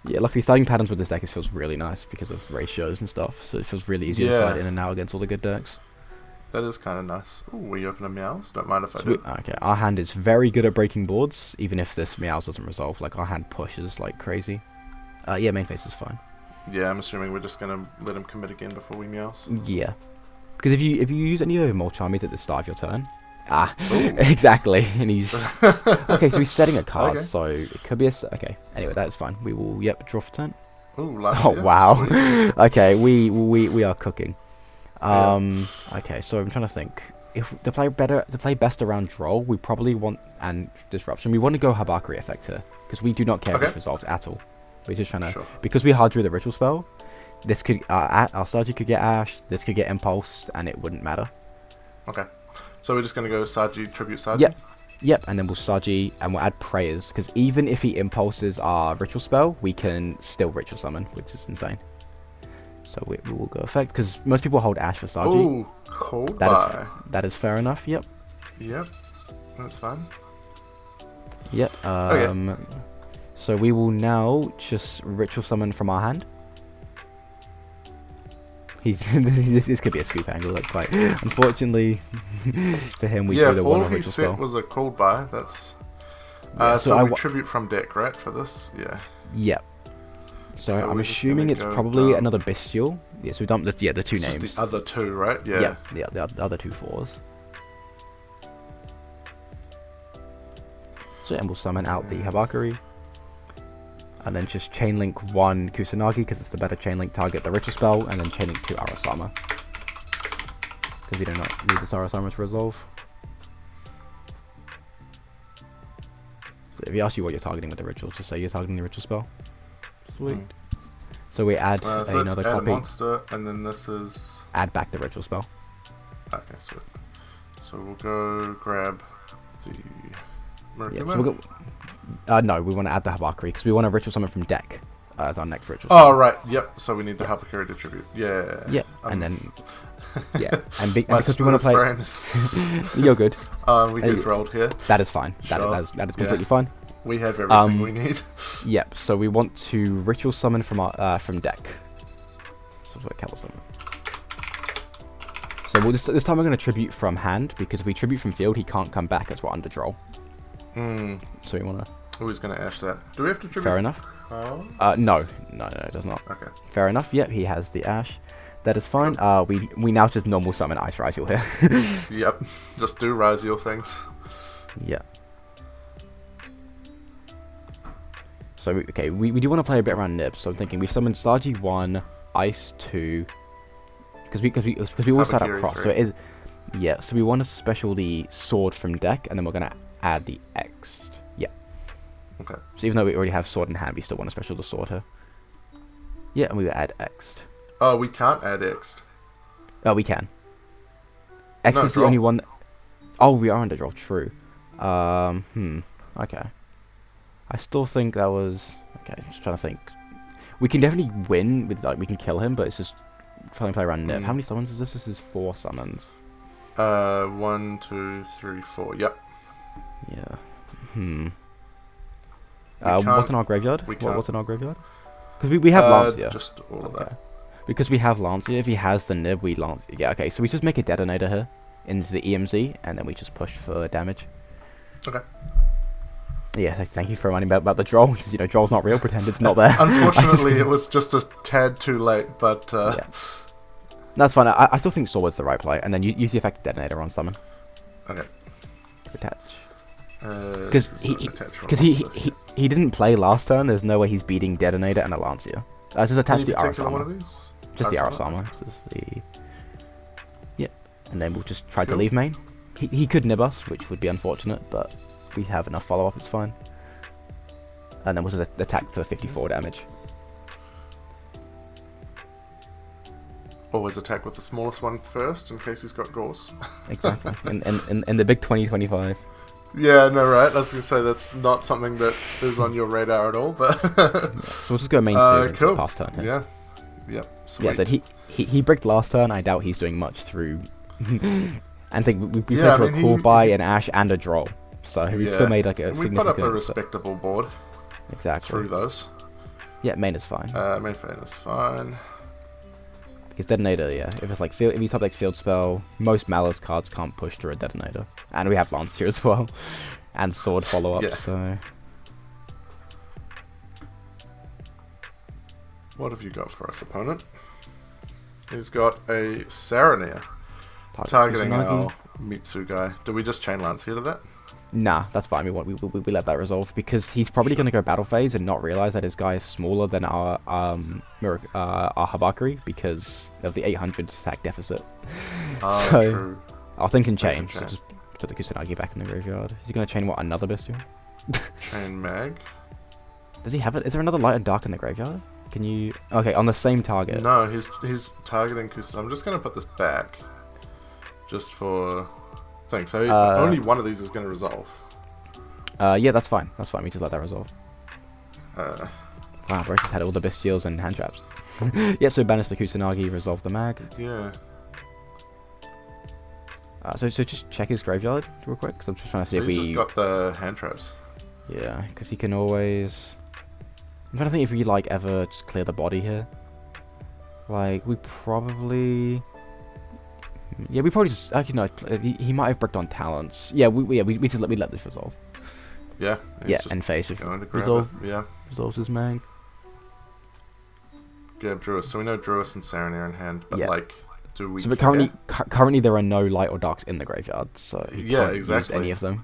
Speaker 3: Yeah, luckily starting patterns with this deck feels really nice because of ratios and stuff. So it feels really easy to slide in and out against all the good decks.
Speaker 2: That is kind of nice. Ooh, we open a Meows. Don't mind if I do.
Speaker 3: Okay, our hand is very good at breaking boards, even if this Meows doesn't resolve. Like, our hand pushes like crazy. Yeah, main phase is fine.
Speaker 2: Yeah, I'm assuming we're just going to let him commit again before we Meows.
Speaker 3: Yeah. Because if you use any of your more Charmies at the start of your turn... exactly. And he's... Okay, so he's setting a card, so it could be a... Okay, anyway, that's fine. We will, draw for turn.
Speaker 2: Ooh,
Speaker 3: wow. Okay, we are cooking. Okay, so I'm trying to think. If to play best around draw, we probably want and disruption. We want to go Habakiri effect here because we do not care if this resolves at all. We're just trying to because we hard drew the ritual spell. This could our Saji could get Ash. This could get impulsed, and it wouldn't matter.
Speaker 2: Okay, so we're just gonna go Saji, tribute Saji.
Speaker 3: Yep, and then we'll Saji and we'll add prayers because even if he impulses our ritual spell, we can still ritual summon, which is insane. So we will go effect because most people hold Ash for Saji.
Speaker 2: Ooh, cold buy.
Speaker 3: That is fair enough. Yep.
Speaker 2: Yep, that's fine.
Speaker 3: Yep. So we will now just ritual summon from our hand. This could be a scoop angle. That's quite. Unfortunately, for him, we drew the one
Speaker 2: all he
Speaker 3: ritual
Speaker 2: set
Speaker 3: spell.
Speaker 2: was a called by. That's.
Speaker 3: Yeah,
Speaker 2: so we tribute from deck, right, for this? Yeah.
Speaker 3: Yep. So I'm
Speaker 2: we're just
Speaker 3: assuming
Speaker 2: gonna
Speaker 3: it's
Speaker 2: go
Speaker 3: probably
Speaker 2: dump.
Speaker 3: another bestial. Yeah, so we dumped the two
Speaker 2: Just
Speaker 3: names.
Speaker 2: the other two, right? Yeah.
Speaker 3: Yeah, the other two 4s. So and we'll summon out the Habakiri. And then just chain link 1 Kusanagi because it's the better chain link target, the ritual spell, and then chain link 2 Arasama. Because we do not need this Arasama to resolve. So if he asks you what you're targeting with the ritual, just say you're targeting the ritual spell. Sweet. So we add
Speaker 2: So
Speaker 3: another
Speaker 2: let's add a
Speaker 3: copy.
Speaker 2: monster, and then this is.
Speaker 3: Add back the ritual spell.
Speaker 2: Okay, sweet. So we'll go grab the.
Speaker 3: Yeah,
Speaker 2: Murikuma.
Speaker 3: so we'll go, no, we want to add the Habakiri because we want to ritual summon from deck as our next ritual.
Speaker 2: Oh
Speaker 3: summon.
Speaker 2: right, yep. So we need the Habakiri to tribute. Yeah.
Speaker 3: Yeah, and then yeah, and
Speaker 2: My
Speaker 3: because we want to play.
Speaker 2: brain is-
Speaker 3: You're good.
Speaker 2: we get rolled here.
Speaker 3: That is fine.
Speaker 2: Sure.
Speaker 3: That is completely fine.
Speaker 2: We have everything we need.
Speaker 3: Yep. So we want to ritual summon from our from deck. So what Keller summon. So we'll this time we're going to tribute from hand because if we tribute from field, he can't come back as we're under draw. So we want to.
Speaker 2: Who's going to ash that? Do we have to tribute?
Speaker 3: Fair enough.
Speaker 2: Oh.
Speaker 3: No, it does not.
Speaker 2: Okay.
Speaker 3: Fair enough. Yep, he has the ash. That is fine. We now just normal summon Ice Ryzeal here.
Speaker 2: Yep. Just do Ryzeal things.
Speaker 3: Yeah. So we do want to play a bit around nibs. So I'm thinking we've summoned Stargy 1, Ice 2, because we all sat up
Speaker 2: Habakiri
Speaker 3: cross.
Speaker 2: 3.
Speaker 3: So it is. Yeah. So we want to special the sword from deck, and then we're gonna add the X. Yeah.
Speaker 2: Okay.
Speaker 3: So even though we already have sword in hand, we still want to special the sword here. Yeah, and we will add X.
Speaker 2: Oh, we can't add X.
Speaker 3: Oh, we can. X
Speaker 2: No,
Speaker 3: is the
Speaker 2: draw.
Speaker 3: only one. Oh, we are under draw. True. Okay. I still think that was okay. Just trying to think. We can definitely win with we can kill him, but it's just trying to play around nib. How many summons is this? This is 4 summons.
Speaker 2: 1, 2, 3, 4. Yep.
Speaker 3: Yeah.
Speaker 2: can't-
Speaker 3: What's in our graveyard?
Speaker 2: we can't.
Speaker 3: What's in our graveyard? Because we have Lancia.
Speaker 2: Just all of that.
Speaker 3: Because we have Lancia, if he has the nib, we Lancia. Yeah, okay. So we just make a detonator here into the EMZ, and then we just push for damage.
Speaker 2: Okay.
Speaker 3: Yeah, thank you for reminding me about the draw. Because, draw's not real. Pretend it's not there.
Speaker 2: Unfortunately, it was just a tad too late, but
Speaker 3: Yeah. That's fine. I still think Sword's the right play, and then use the effective detonator on summon.
Speaker 2: okay.
Speaker 3: Attach.
Speaker 2: Because
Speaker 3: Because he didn't play last turn. There's no way he's beating detonator and a Lancia. Just attach the
Speaker 2: particular one of
Speaker 3: Arasama.
Speaker 2: these?
Speaker 3: Just the
Speaker 2: Arasama?
Speaker 3: Arasama. Just the. Yep. And then we'll just try to leave main. He could nib us, which would be unfortunate, but we have enough follow up. It's fine. And then we'll just attack for 54 damage.
Speaker 2: Always attack with the smallest one first, in case he's got Gauss.
Speaker 3: Exactly. in the big 2025.
Speaker 2: Yeah, no, right. I was going to say that's not something that is on your radar at all, but...
Speaker 3: So we'll just go main 2 and
Speaker 2: cool.
Speaker 3: pass turn here.
Speaker 2: Yeah. Yep. Sweet.
Speaker 3: Yeah, so he bricked last turn. I doubt he's doing much through... and think we played
Speaker 2: Yeah,
Speaker 3: through
Speaker 2: I mean,
Speaker 3: a call by, an Ash, and a draw. So we've
Speaker 2: Yeah.
Speaker 3: still made like a
Speaker 2: And we
Speaker 3: significant...
Speaker 2: put up a respectable board
Speaker 3: Exactly.
Speaker 2: through those.
Speaker 3: Yeah, main is fine.
Speaker 2: Main fan is fine.
Speaker 3: Because detonator, yeah, if it's like field, if you top like field spell, most Malice cards can't push through a detonator, and we have Lancia as well, and sword follow up.
Speaker 2: Yeah.
Speaker 3: So
Speaker 2: What have you got for us, opponent? He's got a Saranir targeting our Mitsu guy. Do we just chain Lancia to that?
Speaker 3: Nah, that's fine. We let that resolve because he's probably going to go battle phase and not realize that his guy is smaller than our Habakiri because of the 800 attack deficit. So
Speaker 2: True.
Speaker 3: I'll think and chain.
Speaker 2: chain.
Speaker 3: So just put the Kusanagi back in the graveyard. Is he going to chain what, another bestial?
Speaker 2: Chain Mag?
Speaker 3: Does he have it? Is there another light and dark in the graveyard? Can you? Okay, on the same target.
Speaker 2: No, he's targeting Kusanagi. I'm just going to put this back. Just for... thing. So only one of these is going to resolve.
Speaker 3: Yeah, that's fine. That's fine. We just let that resolve.
Speaker 2: Uh,
Speaker 3: Wow, Bryce has had all the bestials and hand traps. Yep, so banish the Kusanagi, resolve the mag.
Speaker 2: yeah.
Speaker 3: So just check his graveyard real quick, because I'm just trying to see if
Speaker 2: He's
Speaker 3: we...
Speaker 2: just got the hand traps.
Speaker 3: Yeah, because he can always... I'm trying to think if we, like, ever just clear the body here. Like, we probably... Yeah, we probably just... Actually, no, he might have bricked on talents. Yeah, we let this resolve.
Speaker 2: Yeah.
Speaker 3: Yeah, and face if
Speaker 2: resolve. Yeah.
Speaker 3: Resolves his mag.
Speaker 2: Grab Druist. So we know Druist and Saren are in hand, but like, do we?
Speaker 3: So, but currently there are no light or darks in the graveyard, so you can't use any of them.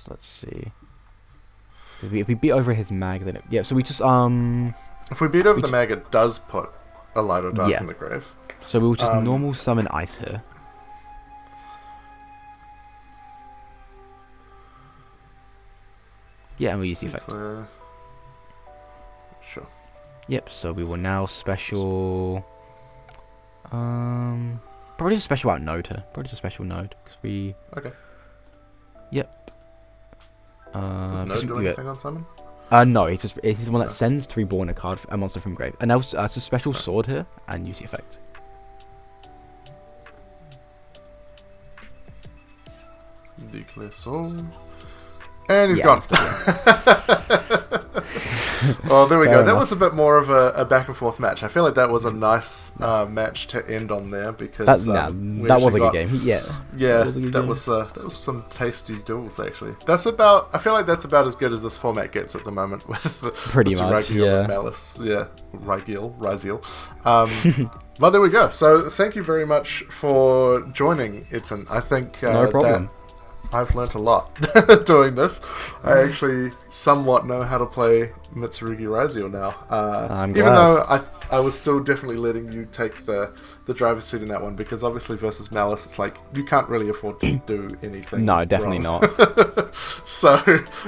Speaker 3: Let's see. If we beat over his mag, then so we just
Speaker 2: If we beat over the mag, it does put a light or dark in the grave.
Speaker 3: So we'll just normal summon ice here. Yeah, and we'll use the effect.
Speaker 2: Sure.
Speaker 3: Yep, so we will now special... probably just special out node here. Probably just special node, because we...
Speaker 2: Okay.
Speaker 3: Yep.
Speaker 2: Does node do anything on summon?
Speaker 3: No, he's the one that sends to reborn a monster from grave. And now it's a special sword here, and use the effect.
Speaker 2: Declare sword. And he's gone. Oh, there we go. That was a bit more of a back and forth match. I feel like that was a nice match to end on there because
Speaker 3: that was a good game.
Speaker 2: That was some tasty duels actually. I feel like that's about as good as this format gets at the moment with
Speaker 3: pretty much. Yeah.
Speaker 2: And Malice. Yeah, Ryzeal. Well, there we go. So thank you very much for joining, Edson. I think
Speaker 3: no problem.
Speaker 2: I've learnt a lot doing this. I actually somewhat know how to play Mitsurugi Ryzeal now.
Speaker 3: I'm
Speaker 2: even
Speaker 3: glad.
Speaker 2: though I was still definitely letting you take the driver's seat in that one, because obviously versus Malice, it's like you can't really afford to do anything.
Speaker 3: No, definitely
Speaker 2: wrong.
Speaker 3: not.
Speaker 2: So,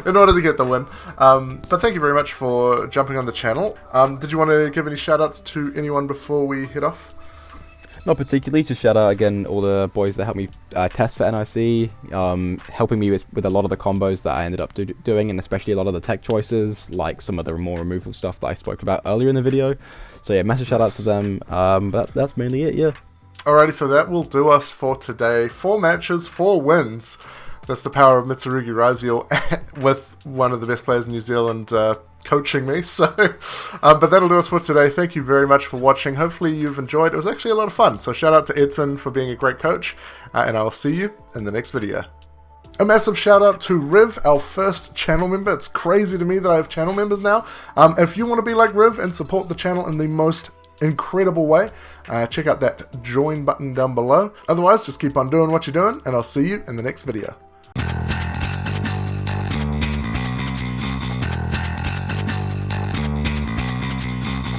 Speaker 2: in order to get the win. But thank you very much for jumping on the channel. Did you want to give any shout-outs to anyone before we head off?
Speaker 3: Not particularly, just shout out again all the boys that helped me test for NIC, helping me with a lot of the combos that I ended up doing, and especially a lot of the tech choices, like some of the more removal stuff that I spoke about earlier in the video. So yeah, massive shout out to them, but that's mainly it, yeah. Alrighty, so that will do us for today. 4 matches, 4 wins. That's the power of Mitsurugi Ryzeal with one of the best players in New Zealand coaching me. So, but that'll do us for today. Thank you very much for watching. Hopefully you've enjoyed. It was actually a lot of fun. So shout out to Edson for being a great coach, and I will see you in the next video. A massive shout out to Riv, our first channel member. It's crazy to me that I have channel members now. If you want to be like Riv and support the channel in the most incredible way, check out that join button down below. Otherwise, just keep on doing what you're doing, and I'll see you in the next video.